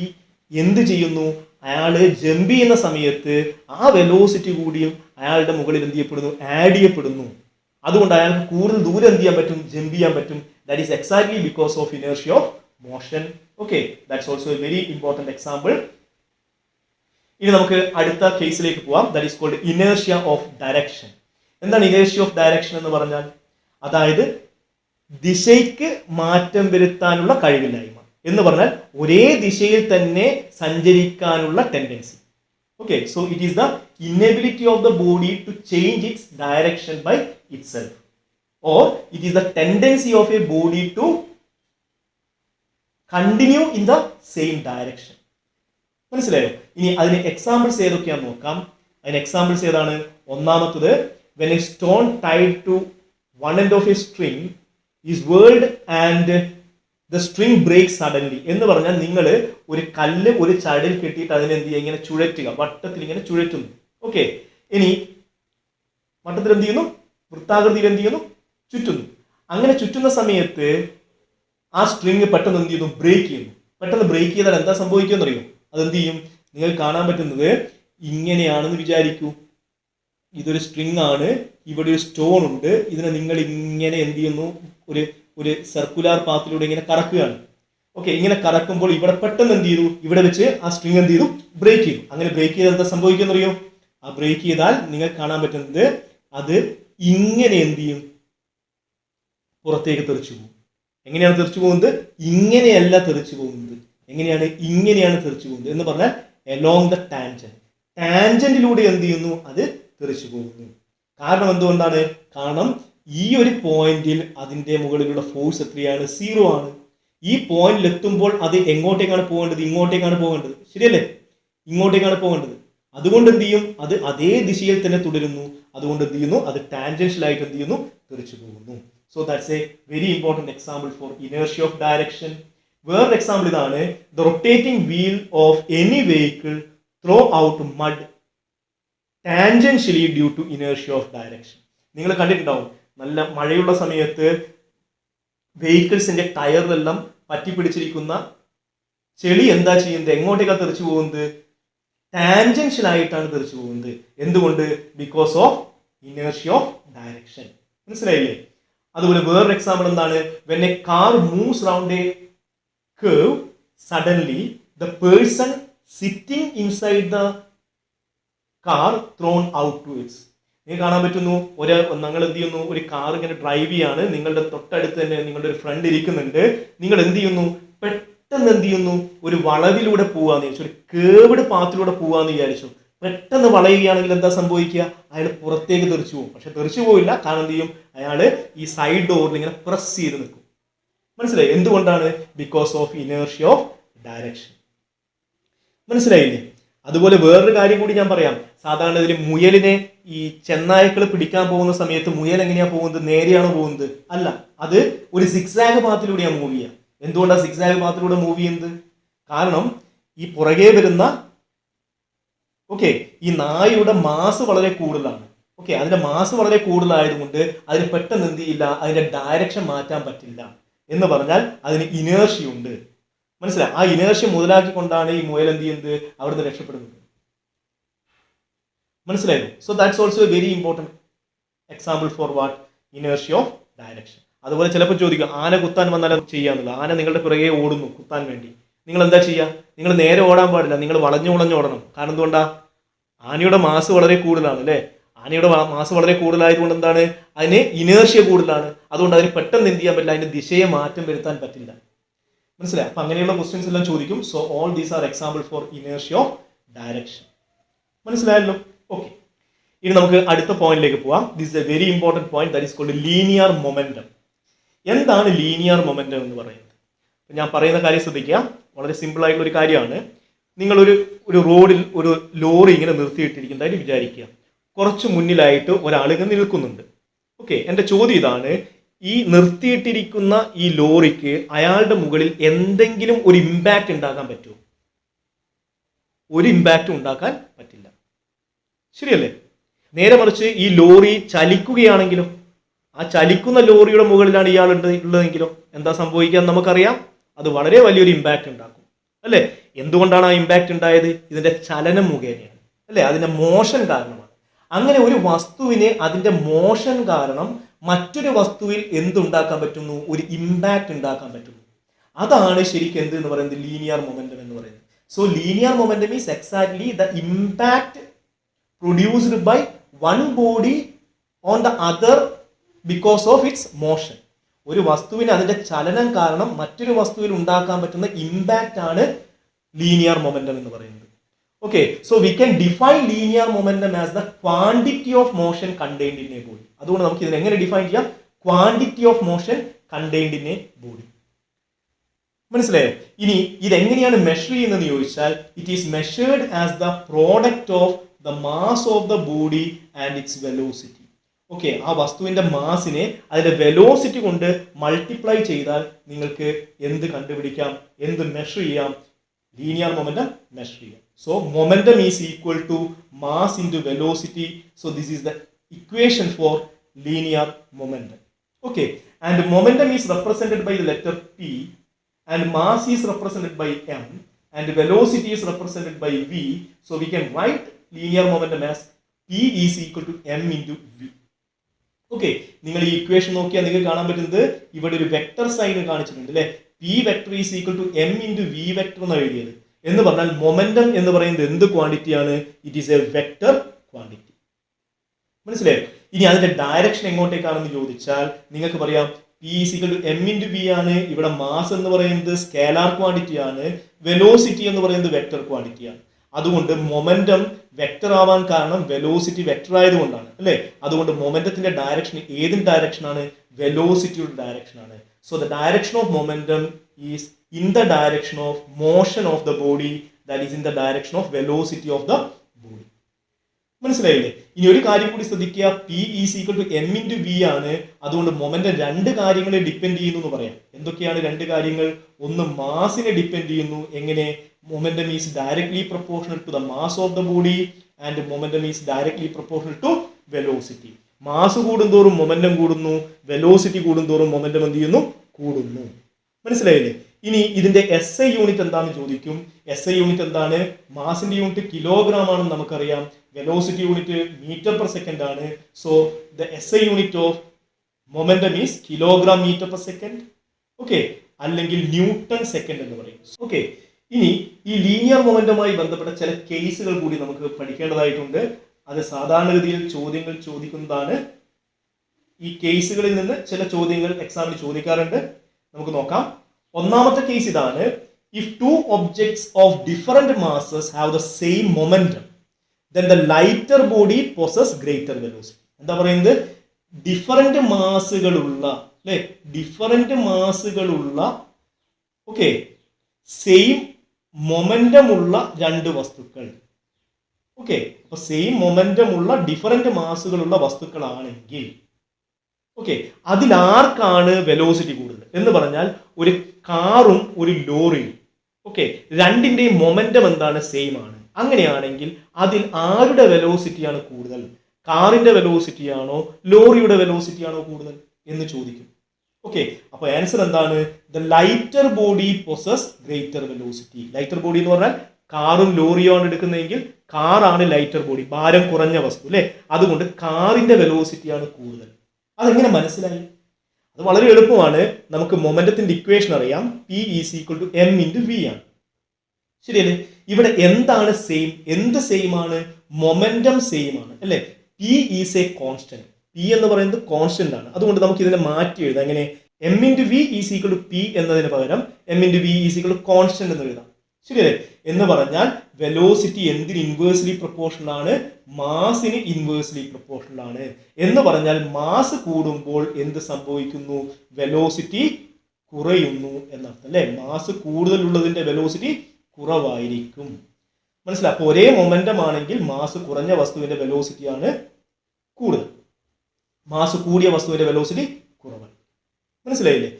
എന്ത് ചെയ്യുന്നു, അയാൾ ജമ്പ് ചെയ്യുന്ന സമയത്ത് ആ വെലോസിറ്റി കൂടിയും അയാളുടെ മുകളിൽ എന്ത് ചെയ്യപ്പെടുന്നു, ആഡ് ചെയ്യപ്പെടുന്നു. അതുകൊണ്ട് അയാൾക്ക് കൂടുതൽ ദൂരം എന്ത് ചെയ്യാൻ പറ്റും, ജമ്പ് ചെയ്യാൻ പറ്റും. That is exactly because of inertia of motion. Okay, that's also a very important example. ഇനി നമുക്ക് അടുത്ത കേസിലേക്ക് പോവാം. That is called inertia of direction. എന്താണ് ഇനേർഷ്യ ഓഫ് ഡയറക്ഷൻ എന്ന് പറഞ്ഞാൽ? അതായത് ദിശയ്ക്ക് മാറ്റം വരുത്താനുള്ള കഴിവില്ലായ്മ എന്ന് പറഞ്ഞാൽ ഒരേ ദിശയിൽ തന്നെ സഞ്ചരിക്കാനുള്ള tendency. Okay, so it is the inability of the body to change its direction by itself, or it is the tendency of a body to continue in the same direction. മനസ്സിലായോ? ഇനി അതിന് എക്സാമ്പിൾസ് ഏതൊക്കെയാണെന്ന് നോക്കാം. അതിന് examples ഏതാണ്? ഒന്നാമത്തത്, when a stone tied to one end of a string is whirled and the string breaks suddenly. എന്ന് പറഞ്ഞാൽ നിങ്ങൾ ഒരു കല്ല് ഒരു ചടിൽ കെട്ടിയിട്ട് അതിനെ എന്ത് ചെയ്യുക, ഇങ്ങനെ ചുഴറ്റുക, വട്ടത്തിൽ ഇങ്ങനെ ചുഴറ്റുന്നു. ഓക്കെ, ഇനി വട്ടത്തിൽ എന്ത് ചെയ്യുന്നു, വൃത്താകൃതിയിൽ എന്ത് ചെയ്യുന്നു, ചുറ്റുന്നു. അങ്ങനെ ചുറ്റുന്ന സമയത്ത് ആ സ്ട്രിങ് പെട്ടെന്ന് എന്ത് ചെയ്യുന്നു, ബ്രേക്ക് ചെയ്യുന്നു. പെട്ടെന്ന് ബ്രേക്ക് ചെയ്താൽ എന്താ സംഭവിക്കുമെന്ന് അറിയോ? അതെന്ത് ചെയ്യും, നിങ്ങൾ കാണാൻ പറ്റുന്നത് ഇങ്ങനെയാണെന്ന് വിചാരിക്കൂ. ഇതൊരു സ്ട്രിങ് ആണ്, ഇവിടെ ഒരു സ്റ്റോൺ ഉണ്ട്. ഇതിനെ നിങ്ങൾ ഇങ്ങനെ എന്ത് ചെയ്യുന്നു, ഒരു സർക്കുലാർ പാത്തിലൂടെ ഇങ്ങനെ കറക്കുകയാണ്. ഓക്കെ, ഇങ്ങനെ കറക്കുമ്പോൾ ഇവിടെ പെട്ടെന്ന് എന്ത് ചെയ്തു, ഇവിടെ വെച്ച് ആ സ്ട്രിങ് എന്ത് ചെയ്തു, ബ്രേക്ക് ചെയ്തു. അങ്ങനെ ബ്രേക്ക് ചെയ്താൽ എന്താ സംഭവിക്കുമെന്ന് അറിയോ? ആ ബ്രേക്ക് ചെയ്താൽ നിങ്ങൾ കാണാൻ പറ്റുന്നത് അത് ഇങ്ങനെ എന്ത് ചെയ്യും, പുറത്തേക്ക് തെറിച്ചു പോകും. എങ്ങനെയാണ് തെറിച്ചു പോകുന്നത്? ഇങ്ങനെയല്ല തെറിച്ചു പോകുന്നത്. എങ്ങനെയാണ്? ഇങ്ങനെയാണ് തെറിച്ചു പോകുന്നത്. എന്ന് പറഞ്ഞാൽ എലോങ് ദ ടാൻജന്റിലൂടെ എന്ത് ചെയ്യുന്നു, അത് തെറിച്ചു പോകുന്നു. കാരണം എന്തുകൊണ്ടാണ്? കാരണം ഈ ഒരു പോയിന്റിൽ അതിന്റെ മുകളിലുള്ള ഫോഴ്സ് എത്രയാണ്? 0 ആണ്. ഈ പോയിന്റിൽ എത്തുമ്പോൾ അത് എങ്ങോട്ടേക്കാണ് പോകേണ്ടത്? ഇങ്ങോട്ടേക്കാണ് പോകേണ്ടത്, ശരിയല്ലേ? ഇങ്ങോട്ടേക്കാണ് പോകേണ്ടത്. അതുകൊണ്ട് എന്ത് ചെയ്യും, അത് അതേ ദിശയിൽ തന്നെ തുടരുന്നു. അതുകൊണ്ട് എന്ത് ചെയ്യുന്നു, അത് ടാൻജൻഷ്യൽ ആയിട്ട് എന്ത് ചെയ്യുന്നു, തെറിച്ചു പോകുന്നു. So that's a very important example for inertia of direction. വേറൊരു എക്സാമ്പിൾ ഇതാണ്, the rotating wheel of any vehicle throw out mud tangentially due to inertia of direction. നിങ്ങൾ കണ്ടിട്ടുണ്ടാവും, നല്ല മഴയുള്ള സമയത്ത് വെഹിക്കിൾസിന്റെ ടയറിലെല്ലാം പറ്റിപ്പിടിച്ചിരിക്കുന്ന ചെളി എന്താ ചെയ്യുന്നത്, എങ്ങോട്ടേക്കാണ് തെറിച്ചു പോകുന്നത്? ടാൻജൻഷ്യൽ ആയിട്ടാണ് തെറിച്ചു പോകുന്നത്. എന്തുകൊണ്ട്? Because of inertia of direction. മനസ്സിലായില്ലേ? അതുപോലെ വേറൊരു എക്സാമ്പിൾ എന്താണ്, when A car moves round A curve suddenly the person sitting inside the car thrown outwards. നിങ്ങൾക്ക് കാണാൻ പറ്റുന്നു, നിങ്ങൾ എന്ത് ചെയ്യുന്നു, ഒരു കാർ ഇങ്ങനെ ഡ്രൈവ് ചെയ്യാണ്, നിങ്ങളുടെ തൊട്ടടുത്ത് തന്നെ നിങ്ങളുടെ ഒരു ഫ്രണ്ട് ഇരിക്കുന്നുണ്ട്, നിങ്ങൾ എന്ത് ചെയ്യുന്നു, പെട്ടെന്ന് എന്ത് ചെയ്യുന്നു, ഒരു വളവിലൂടെ പോവാന്ന് വിചാരിച്ചു, ഒരു കേർവ്ഡ് പാത്തിലൂടെ പോവാന്ന് വിചാരിച്ചു, പെട്ടെന്ന് വളയുകയാണെങ്കിൽ എന്താ സംഭവിക്കുക? അയാൾ പുറത്തേക്ക് തെറിച്ചു പോകും. പക്ഷെ തെറിച്ചു പോയില്ല, കാരണം എന്ത് ചെയ്യും, അയാൾ ഈ സൈഡ് ഡോറിൽ ഇങ്ങനെ പ്രസ് ചെയ്ത് നിൽക്കും. മനസ്സിലായി? എന്തുകൊണ്ടാണ്? Because of inertia of direction. മനസ്സിലായില്ലേ? അതുപോലെ വേറൊരു കാര്യം കൂടി ഞാൻ പറയാം. സാധാരണ ഇതിൽ മുയലിനെ ഈ ചെന്നായ്ക്കൾ പിടിക്കാൻ പോകുന്ന സമയത്ത് മുയൽ എങ്ങനെയാ പോകുന്നത്? നേരെയാണോ പോകുന്നത്? അല്ല, അത് ഒരു സിക്സാഗ് പാത്തിലൂടെയാണ് മൂവ് ചെയ്യുക. എന്തുകൊണ്ടാണ് സിക്സാഗ് പാത്തിലൂടെ മൂവ് ചെയ്യുന്നത്? കാരണം ഈ പുറകെ വരുന്ന ഈ നായയുടെ മാസ് വളരെ കൂടുതലാണ്. അതിന്റെ മാസ് വളരെ കൂടുതലായതുകൊണ്ട് അതിന് പെട്ടെന്ന് എന്ത് ചെയ്യില്ല, അതിന്റെ ഡയറക്ഷൻ മാറ്റാൻ പറ്റില്ല. എന്ന് പറഞ്ഞാൽ അതിന് ഇനേർഷ്യ ഉണ്ട്. മനസ്സിലായി? ആ ഇനേർഷ്യ മുതലാക്കിക്കൊണ്ടാണ് ഈ മുയൽ എന്ത് ചെയ്യുന്നത്, അവിടുന്ന് രക്ഷപ്പെടുന്നത്. മനസ്സിലായിരുന്നു? So that's also a very important example for what? Inertia of direction. അതുപോലെ ചിലപ്പോൾ ചോദിക്കും, ആന കുത്താൻ വന്നാലും ചെയ്യാന്നുള്ളത്. ആന നിങ്ങളുടെ പിറകെ ഓടുന്നു കുത്താൻ വേണ്ടി, നിങ്ങൾ എന്താ ചെയ്യുക? നിങ്ങൾ നേരെ ഓടാൻ പാടില്ല, നിങ്ങൾ വളഞ്ഞു ഓടണം. കാരണം എന്തുകൊണ്ടാ? ആനയുടെ മാസ് വളരെ കൂടുതലാണ് അല്ലേ? ആനയുടെ മാസ് വളരെ കൂടുതലായതുകൊണ്ട് എന്താണ്, അതിന് ഇനേർഷ്യ കൂടുതലാണ്. അതുകൊണ്ട് അതിന് പെട്ടെന്ന് എന്ത് ചെയ്യാൻ പറ്റില്ല, അതിന്റെ ദിശയെ മാറ്റം വരുത്താൻ പറ്റില്ല. മനസ്സിലായി? അപ്പൊ അങ്ങനെയുള്ള ക്വസ്റ്റ്യൻസ് എല്ലാം ചോദിക്കും. So all these are example for inertia of direction. മനസ്സിലായല്ലോ? ഓക്കെ, ഇനി നമുക്ക് അടുത്ത പോയിന്റിലേക്ക് പോവാം. This is a very important point, that is called linear momentum. എന്താണ് ലീനിയർ മൊമെന്റം എന്ന് പറയുന്നത്? ഞാൻ പറയുന്ന കാര്യം ശ്രദ്ധിക്കുക, വളരെ സിമ്പിൾ ആയിട്ടുള്ള ഒരു കാര്യമാണ്. നിങ്ങളൊരു റോഡിൽ ഒരു ലോറി ഇങ്ങനെ നിർത്തിയിട്ടിരിക്കുന്നതായിട്ട് വിചാരിക്കുക. കുറച്ച് മുന്നിലായിട്ട് ഒരാൾ ഇങ്ങനെ നിൽക്കുന്നുണ്ട്. എൻ്റെ ചോദ്യം ഇതാണ്, ഈ നിർത്തിയിട്ടിരിക്കുന്ന ഈ ലോറിക്ക് അയാളുടെ മുകളിൽ എന്തെങ്കിലും ഒരു ഇമ്പാക്റ്റ് ഉണ്ടാക്കാൻ പറ്റുമോ? ഒരു ഇമ്പാക്റ്റും ഉണ്ടാക്കാൻ പറ്റില്ല. ശരിയല്ലേ? നേരെ മറിച്ച് ഈ ലോറി ചലിക്കുകയാണെങ്കിലോ, ആ ചലിക്കുന്ന ലോറിയുടെ മുകളിലാണ് ഇയാൾ ഉള്ളതെങ്കിലോ എന്താ സംഭവിക്കുക നമുക്കറിയാം, അത് വളരെ വലിയൊരു ഇമ്പാക്റ്റ് ഉണ്ടാക്കും അല്ലേ? എന്തുകൊണ്ടാണ് ആ ഇമ്പാക്റ്റ് ഉണ്ടായത്? ഇതിന്റെ ചലനം മുഖേനയാണ് അല്ലേ? അതിന്റെ മോഷൻ കാരണമാണ്. അങ്ങനെ ഒരു വസ്തുവിനെ അതിന്റെ മോഷൻ കാരണം മറ്റൊരു വസ്തുവിൽ എന്തുണ്ടാക്കാൻ പറ്റുന്നു? ഒരു ഇമ്പാക്റ്റ് ഉണ്ടാക്കാൻ പറ്റുന്നു. അതാണ് ശരിക്കും എന്ത് എന്ന് പറയുന്നത്? ലീനിയർ മൊമെന്റം എന്ന് പറയുന്നത്. So linear momentum is exactly the impact produced by one body on the other because of its motion. ഒരു വസ്തുവിന് അതിന്റെ ചലനം കാരണം മറ്റൊരു വസ്തുവിൽ ഉണ്ടാക്കാൻ പറ്റുന്ന ഇമ്പാക്റ്റ് ആണ് ലീനിയർ മൊമെന്റം എന്ന് പറയുന്നത്. So we can define linear momentum as the quantity of motion contained in a body. അതുകൊണ്ട് നമുക്ക് ഇതിനെ എങ്ങനെ ഡിഫൈൻ ചെയ്യാം? Quantity of motion contained in A body. മനസ്സിലായോ? ഇനി ഇതെങ്ങനെയാണ് മെഷർ ചെയ്യുന്നതെന്ന് ചോദിച്ചാൽ, it is measured as the product of the mass of the body and it's velocity. ആ വസ്തുവിന്റെ മാസിനെ അതിന്റെ വെലോസിറ്റി കൊണ്ട് മൾട്ടിപ്ലൈ ചെയ്താൽ നിങ്ങൾക്ക് എന്ത് കണ്ടുപിടിക്കാം, എന്ത് മെഷർ ചെയ്യാം? ലീനിയർ മൊമെന്റം മെഷർ ചെയ്യാം. So momentum is equal to mass into velocity. So this is the equation for linear momentum. And momentum is represented by the letter P, and mass is represented by m, and velocity is represented by v. So we can write linear momentum as P is equal to m into v. നിങ്ങൾ ഈ equation നോക്കിയാൽ നിങ്ങൾക്ക് കാണാൻ പറ്റുന്നത് ഇവിടെ ഒരു vector sign കാണിച്ചിട്ടുണ്ട് അല്ലേ? P vector is equal to m into v vector എന്ന് എഴുതിയത്. എന്ന് പറഞ്ഞാൽ മൊമെന്റം എന്ന് പറയുന്നത് എന്ത് ക്വാണ്ടിറ്റിയാണ്? It is a vector quantity. മനസ്സിലായോ? ഇനി അതിന്റെ ഡയറക്ഷൻ എങ്ങോട്ടേക്കാണെന്ന് ചോദിച്ചാൽ നിങ്ങൾക്ക് പറയാം P is equal to m into v ആണ്. ഇവിടെ മാസ് എന്ന് പറയുന്നത് സ്കേലാർ ക്വാണ്ടിറ്റി ആണ്, വെലോസിറ്റി എന്ന് പറയുന്നത് വെക്ടർ ക്വാണ്ടിറ്റി ആണ്. അതുകൊണ്ട് മൊമെന്റം വെക്ടർ ആവാൻ കാരണം വെലോസിറ്റി വെക്ടർ ആയതുകൊണ്ടാണ് അല്ലേ? അതുകൊണ്ട് മൊമെന്റത്തിന്റെ ഡയറക്ഷൻ ഏതിന്റെ ഡയറക്ഷൻ ആണ്? വെലോസിറ്റിയുടെ ഡയറക്ഷൻ ആണ്. So the direction of momentum is in the direction of motion of the body, that is in the direction of velocity of the body. മനസ്സിലായില്ലേ? ഇനി ഒരു കാര്യം കൂടി ശ്രദ്ധിക്കുക, P is equal to M into V ആണ്. അതുകൊണ്ട് momentum രണ്ട് കാര്യങ്ങളെ ഡിപ്പെൻഡ് ചെയ്യുന്നു എന്ന് പറയാം. എന്തൊക്കെയാണ് രണ്ട് കാര്യങ്ങൾ? ഒന്ന് മാസിനെ ഡിപ്പെൻഡ് ചെയ്യുന്നു. എങ്ങനെ? Momentum is directly proportional to the mass of the body and momentum is directly proportional to velocity. Mass കൂടുന്തോറും മൊമെന്റം കൂടുന്നു, വെലോസിറ്റി കൂടുന്തോറും മൊമെന്റം എന്ത് ചെയ്യുന്നു? കൂടുന്നു. മനസ്സിലായില്ലേ? ഇനി ഇതിന്റെ എസ് ഐ യൂണിറ്റ് എന്താണെന്ന് ചോദിക്കും. എസ് ഐ യൂണിറ്റ് എന്താണ്? മാസിന്റെ യൂണിറ്റ് കിലോഗ്രാം ആണെന്ന് നമുക്കറിയാം. Velocity unit metre per second ആണ്. So the S I unit of momentum is kilogram metre per second. Okay, അല്ലെങ്കിൽ ന്യൂട്ടൺ സെക്കൻഡ് എന്ന് പറയും. ഓക്കെ, ഇനി ഈ ലീനിയർ മൊമെന്റവുമായി ബന്ധപ്പെട്ട ചില കേസുകൾ കൂടി നമുക്ക് പഠിക്കേണ്ടതായിട്ടുണ്ട്. അത് സാധാരണഗതിയിൽ ചോദ്യങ്ങൾ ചോദിക്കുന്നതാണ്. ഈ കേസുകളിൽ നിന്ന് ചില ചോദ്യങ്ങൾ എക്സാമിൽ ചോദിക്കാറുണ്ട്. നമുക്ക് നോക്കാം. ഒന്നാമത്തെ കേസ് ഇതാണ്. If two objects of different masses have the same momentum then the lighter body possess greater velocity. എന്താ പറയുന്നത്? ഡിഫറെന്റ് മാസുകളുള്ള, അല്ലെ, ഡിഫറെന്റ് മാസുകളുള്ള ഓക്കെ സെയിം മൊമെന്റം ഉള്ള രണ്ട് വസ്തുക്കൾ. ഓക്കെ, അപ്പൊ സെയിം മൊമെന്റം ഉള്ള ഡിഫറെന്റ് മാസുകളുള്ള വസ്തുക്കളാണെങ്കിൽ ഓക്കെ അതിലാർക്കാണ് വെലോസിറ്റി കൂടുതൽ എന്ന് പറഞ്ഞാൽ ഒരു കാറും ഒരു ലോറിയും ഓക്കെ രണ്ടിന്റെയും മൊമെന്റം എന്താണ്? സെയിം ആണ്. അങ്ങനെയാണെങ്കിൽ അതിൽ ആരുടെ വെലോസിറ്റിയാണ് കൂടുതൽ? കാറിന്റെ വെലോസിറ്റി ആണോ ലോറിയുടെ വെലോസിറ്റി ആണോ കൂടുതൽ എന്ന് ചോദിക്കും. ഓക്കെ, അപ്പൊ ആൻസർ എന്താണ്? The lighter body possess greater velocity. Lighter body എന്ന് പറഞ്ഞാൽ കാറും ലോറിയോ ആണ് എടുക്കുന്നതെങ്കിൽ കാറാണ് ലൈറ്റർ ബോഡി, ഭാരം കുറഞ്ഞ വസ്തു അല്ലെ. അതുകൊണ്ട് കാറിന്റെ വെലോസിറ്റിയാണ് കൂടുതൽ. അതെങ്ങനെ മനസ്സിലായി? അത് വളരെ എളുപ്പമാണ്. നമുക്ക് മൊമെന്റത്തിന്റെ ഇക്വേഷൻ അറിയാം. P is equal to M into V ആണ്. ശരിയല്ലേ? ഇവിടെ എന്താണ് സെയിം? എന്ത് സെയിം ആണ്? മൊമെന്റം സെയിം ആണ് അല്ലെ. P is a constant. P എന്ന് പറയുന്നത് കോൺസ്റ്റന്റ് ആണ്. അതുകൊണ്ട് നമുക്ക് ഇതിനെ മാറ്റി എഴുതാം. എങ്ങനെ? M into V is equal to P എന്നതിന് പകരം M into V is equal to constant എന്ന് എഴുതാം. ശരിയല്ലേ? എന്ന് പറഞ്ഞാൽ വെലോസിറ്റി എന്തിന് ഇൻവേഴ്സ്ലി പ്രൊപ്പോർഷണൽ ആണ്? മാസിന് ഇൻവേഴ്സ്ലി പ്രൊപ്പോർഷണൽ ആണ്. എന്ന് പറഞ്ഞാൽ മാസ് കൂടുമ്പോൾ എന്ത് സംഭവിക്കുന്നു? വെലോസിറ്റി കുറയുന്നു എന്നർത്ഥം അല്ലെ. മാസ് കൂടുതലുള്ളതിന്റെ വെലോസിറ്റി കുറവായിരിക്കും. മനസ്സിലായി? അപ്പൊ ഒരേ മൊമെന്റം ആണെങ്കിൽ മാസ് കുറഞ്ഞ വസ്തുവിന്റെ വെലോസിറ്റി ആണ് കൂടുതൽ, മാസ് കൂടിയ വസ്തുവിന്റെ വെലോസിറ്റി കുറവാണ്. മനസ്സിലായില്ലേ?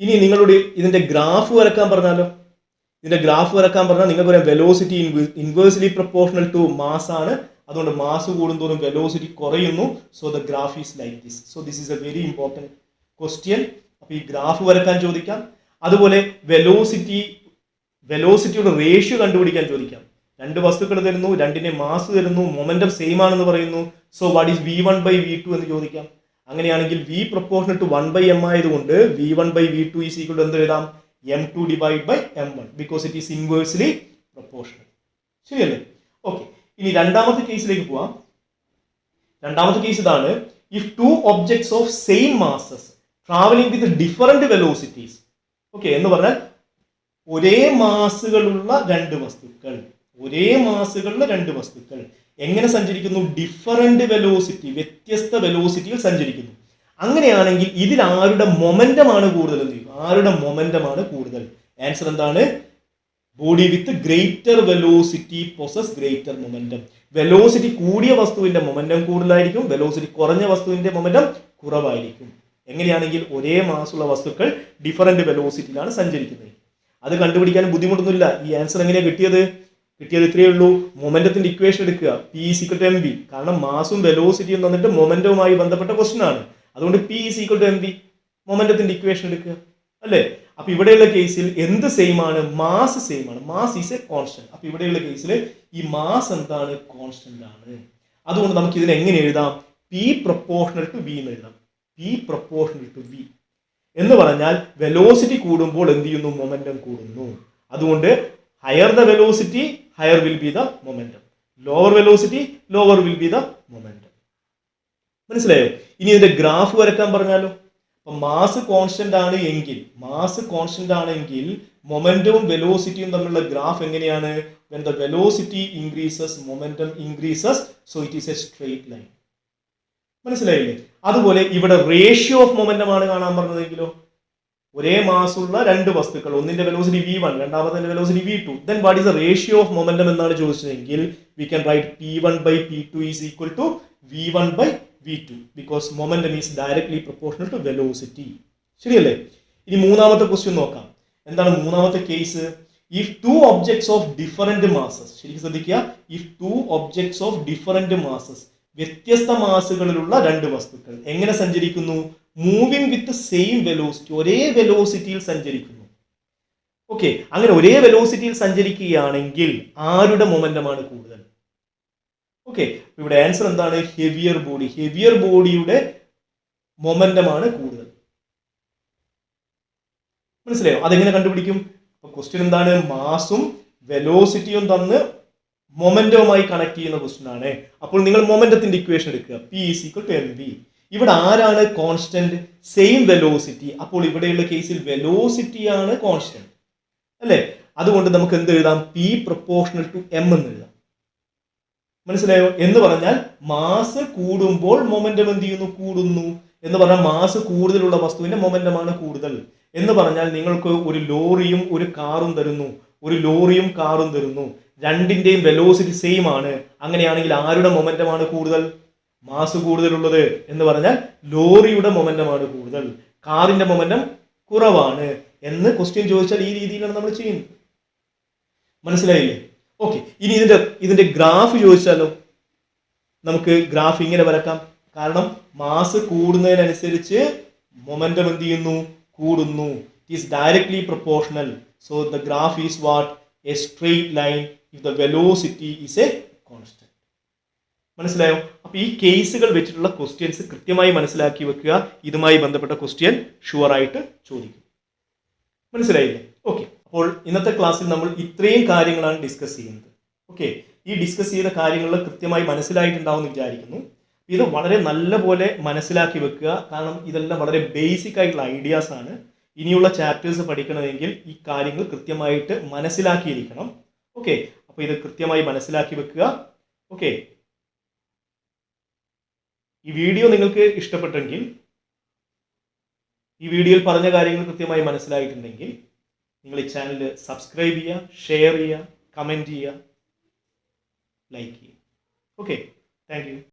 ഇനി നിങ്ങളോട് ഇതിന്റെ ഗ്രാഫ് വരക്കാൻ പറഞ്ഞാലോ? ഇതിന്റെ ഗ്രാഫ് വരക്കാൻ പറഞ്ഞാൽ നിങ്ങൾക്ക് പറയാം velocity inversely proportional to mass ആണ്. അതുകൊണ്ട് മാസ് കൂടുന്തോറും വെലോസിറ്റി കുറയുന്നു. So the graph is like this. So this is a very important question. അപ്പൊ ഈ ഗ്രാഫ് വരക്കാൻ ചോദിക്കാം. അതുപോലെ വെലോസിറ്റിയുടെ റേഷ്യോ കണ്ടുപിടിക്കാൻ ചോദിക്കാം. രണ്ട് വസ്തുക്കൾ തരുന്നു, രണ്ടിന്റെ മാസ് തരുന്നു, മൊമെന്റം സെയിം ആണെന്ന് പറയുന്നു. സോ വാട്ട് ഈസ് v1/v2 എന്ന് ചോദിക്കാം. അങ്ങനെയാണെങ്കിൽ v പ്രൊപ്പോർഷണൽ ടു 1/m ആയതുകൊണ്ട് v1/v2 ഈസ് ഈക്വൽ ടു എന്ത് എഴുതാം? m2 divide by m1 because it is inversely proportional. ശരിയല്ലേ? ഓക്കെ, ഇനി രണ്ടാമത്തെ കേസിലേക്ക് പോവാം. രണ്ടാമത്തെ കേസ് ഇതാണ്. If two objects of same masses travelling with different velocities okay എന്ന് പറഞ്ഞാൽ ഒരേ മാസുകളുള്ള രണ്ട് വസ്തുക്കൾ എങ്ങനെ സഞ്ചരിക്കുന്നു? ഡിഫറെന്റ് വെലോസിറ്റി, വ്യത്യസ്ത വെലോസിറ്റിയിൽ സഞ്ചരിക്കുന്നു. അങ്ങനെയാണെങ്കിൽ ഇതിൽ ആരുടെ മൊമെന്റമാണ് കൂടുതൽ എന്ന് ചോദിക്കും. ആരുടെ മൊമെന്റമാണ് കൂടുതൽ? ആൻസർ എന്താണ്? Body with greater velocity possess greater momentum. Velocity കൂടിയ വസ്തുവിന്റെ മൊമെന്റം കൂടുതലായിരിക്കും, വെലോസിറ്റി കുറഞ്ഞ വസ്തുവിന്റെ മൊമെന്റം കുറവായിരിക്കും. എങ്ങനെയാണെങ്കിൽ ഒരേ മാസുള്ള വസ്തുക്കൾ ഡിഫറെന്റ് വെലോസിറ്റിയിലാണ് സഞ്ചരിക്കുന്നത്. അത് കണ്ടുപിടിക്കാൻ ബുദ്ധിമുട്ടൊന്നുമില്ല. ഈ ആൻസർ എങ്ങനെയാണ് കിട്ടിയത് ഇത്രയേ ഉള്ളൂ. മൊമെന്റത്തിന്റെ ഇക്വേഷൻ എടുക്കുക. P is equal to m v. കാരണം മാസും വെലോസിറ്റിയും തന്നിട്ട് മൊമെന്റവുമായി ബന്ധപ്പെട്ട ക്വസ്റ്റൻ ആണ്. അതുകൊണ്ട് p is equal to m v. മൊമെന്റത്തിന്റെ ഇക്വേഷൻ എടുക്കുക അല്ലേ. അപ്പൊ ഇവിടെയുള്ള കേസിൽ എന്ത് സെയിം ആണ്? മാസ് സെയിം ആണ്. Mass is a constant. അപ്പൊ ഇവിടെയുള്ള കേസിൽ ഈ മാസ് എന്താണ്? കോൺസ്റ്റന്റ് ആണ്. അതുകൊണ്ട് നമുക്ക് ഇതിനെ എങ്ങനെ എഴുതാം? പി പ്രൊപ്പോർഷണൽ ടു വി എന്ന് എഴുതാം. പി പ്രൊപ്പോർഷണൽ ടു വി എന്ന് പറഞ്ഞാൽ വെലോസിറ്റി കൂടുമ്പോൾ എന്ത് ചെയ്യുന്നു? മൊമെന്റം കൂടുന്നു. അതുകൊണ്ട് higher the velocity higher will be the momentum, lower velocity lower will be the momentum. മനസ്സിലായോ? ഇനി ഇതിന്റെ ഗ്രാഫ് വരക്കാൻ പറഞ്ഞാലോ? അപ്പൊ മാസ് കോൺസ്റ്റന്റ് ആണ് എങ്കിൽ മൊമെന്റവും വെലോസിറ്റിയും തമ്മിലുള്ള ഗ്രാഫ് എങ്ങനെയാണ്? when the velocity increases momentum increases, so it is a straight line. മനസ്സിലായില്ലേ? അതുപോലെ ഇവിടെ റേഷ്യോ ഓഫ് മൊമെന്റം ആണ് കാണാൻ പറഞ്ഞതെങ്കിലോ? ഒരേ മാസ്സുള്ള രണ്ട് വസ്തുക്കൾ, ഒന്നിന്റെ വെലോസിറ്റി v1, രണ്ടാമത്തെ velocity v2, then what is the ratio of momentum എന്നാണ് ചോദിച്ചതെങ്കിൽ we can write p1 by p2 is equal to v1 by v2 because momentum is directly proportional to velocity. ശരിയല്ലേ? ഇനി മൂന്നാമത്തെ ക്വസ്റ്റ്യൻ നോക്കാം. എന്താണ് മൂന്നാമത്തെ case? if two objects of different masses, ശരിക്കും ശ്രദ്ധിക്കുക, if two objects of different masses, വ്യത്യസ്ത മാസുകളിലുള്ള രണ്ട് വസ്തുക്കൾ എങ്ങനെ സഞ്ചരിക്കുന്നു? മൂവിങ് വിത്ത് സെയിം വെലോസിറ്റി, ഒരേ വെലോസിറ്റിയിൽ സഞ്ചരിക്കുന്നു. ഓക്കെ, അങ്ങനെ ഒരേ വെലോസിറ്റിയിൽ സഞ്ചരിക്കുകയാണെങ്കിൽ ആരുടെ മൊമെന്റമാണ് കൂടുതൽ? ഓക്കെ, ഇവിടെ ആൻസർ എന്താണ്? Heavier body. ഹെവിയർ ബോഡിയുടെ മൊമെന്റമാണ് കൂടുതൽ. മനസ്സിലായോ? അതെങ്ങനെ കണ്ടുപിടിക്കും? ക്വസ്റ്റ്യൻ എന്താണ്? മാസും വെലോസിറ്റിയും തന്ന് മൊമെന്റവുമായി കണക്ട് ചെയ്യുന്ന ക്വസ്റ്റ്യൻ ആണ്. അപ്പോൾ നിങ്ങൾ മൊമെന്റത്തിന്റെ ഇക്വേഷൻ എടുക്കുക, P is equal to mv. ഇവിടെ ആരാണ് കോൺസ്റ്റന്റ്? Same velocity. അപ്പോൾ ഇവിടെയുള്ള കേസിൽ വെലോസിറ്റി ആണ് കോൺസ്റ്റന്റ് അല്ലെ? അതുകൊണ്ട് നമുക്ക് എന്ത് എഴുതാം? P പ്രൊപ്പോർഷണൽ ടു m എന്ന് എഴുതാം. മനസ്സിലായോ? എന്ന് പറഞ്ഞാൽ മാസ് കൂടുമ്പോൾ മൊമെന്റം എന്ത് ചെയ്യുന്നു? കൂടുന്നു. എന്ന് പറഞ്ഞാൽ മാസ് കൂടുതലുള്ള വസ്തുവിന്റെ മൊമെന്റമാണ് കൂടുതൽ. എന്ന് പറഞ്ഞാൽ നിങ്ങൾക്ക് ഒരു ലോറിയും ഒരു കാറും തരുന്നു, ഒരു ലോറിയും കാറും തരുന്നു, രണ്ടിന്റെയും വെലോസിറ്റി സെയിം ആണ്. അങ്ങനെയാണെങ്കിൽ ആരുടെ മൊമെന്റമാണ് കൂടുതൽ? മാസ് കൂടുതലുള്ളത് എന്ന് പറഞ്ഞാൽ ലോറിയുടെ മൊമെന്റമാണ് കൂടുതൽ, കാറിന്റെ മൊമെന്റം കുറവാണ് എന്ന് ക്വസ്റ്റ്യൻ ചോദിച്ചാൽ ഈ രീതിയിലാണ് നമ്മൾ ചെയ്യുന്നത്. മനസ്സിലായില്ലേ? ഓക്കെ, ഇനി ഇതിന്റെ ഗ്രാഫ് ചോദിച്ചാലോ? നമുക്ക് ഗ്രാഫ് ഇങ്ങനെ വരക്കാം. കാരണം മാസ് കൂടുന്നതിനനുസരിച്ച് മൊമെന്റം എന്ത് ചെയ്യുന്നു? കൂടുന്നു. It is directly proportional. So the graph is what? A straight line if the velocity is a constant. മനസ്സിലായോ? അപ്പൊ ഈ കേസുകൾ വെച്ചിട്ടുള്ള ക്വസ്റ്റ്യൻസ് കൃത്യമായി മനസ്സിലാക്കി വെക്കുക. ഇതുമായി ബന്ധപ്പെട്ട ക്വസ്റ്റ്യൻ ഷുവർ ആയിട്ട് ചോദിക്കും. മനസ്സിലായില്ലേ? ഓക്കെ, അപ്പോൾ ഇന്നത്തെ ക്ലാസ്സിൽ നമ്മൾ ഇത്രയും കാര്യങ്ങളാണ് ഡിസ്കസ് ചെയ്യുന്നത്. ഓക്കെ, ഈ ഡിസ്കസ് ചെയ്ത കാര്യങ്ങൾ കൃത്യമായി മനസ്സിലായിട്ടുണ്ടാവും എന്ന് വിചാരിക്കുന്നു. ഇത് വളരെ നല്ല പോലെ മനസ്സിലാക്കി വെക്കുക. കാരണം ഇതെല്ലാം വളരെ ബേസിക് ആയിട്ടുള്ള ഐഡിയാസ് ആണ്. ഇനിയുള്ള ചാപ്റ്റേഴ്സ് പഠിക്കണമെങ്കിൽ ഈ കാര്യങ്ങൾ കൃത്യമായിട്ട് മനസ്സിലാക്കിയിരിക്കണം. ഓക്കെ, അപ്പോൾ ഇത് കൃത്യമായി മനസ്സിലാക്കി വെക്കുക. ഓക്കെ, ഈ വീഡിയോ നിങ്ങൾക്ക് ഇഷ്ടപ്പെട്ടെങ്കിൽ, ഈ വീഡിയോയിൽ പറഞ്ഞ കാര്യങ്ങൾ കൃത്യമായി മനസ്സിലായിട്ടുണ്ടെങ്കിൽ നിങ്ങൾ ഈ ചാനൽ സബ്സ്ക്രൈബ് ചെയ്യുക, ഷെയർ ചെയ്യുക, കമൻറ്റ് ചെയ്യുക, ലൈക്ക് ചെയ്യുക. Okay, thank you.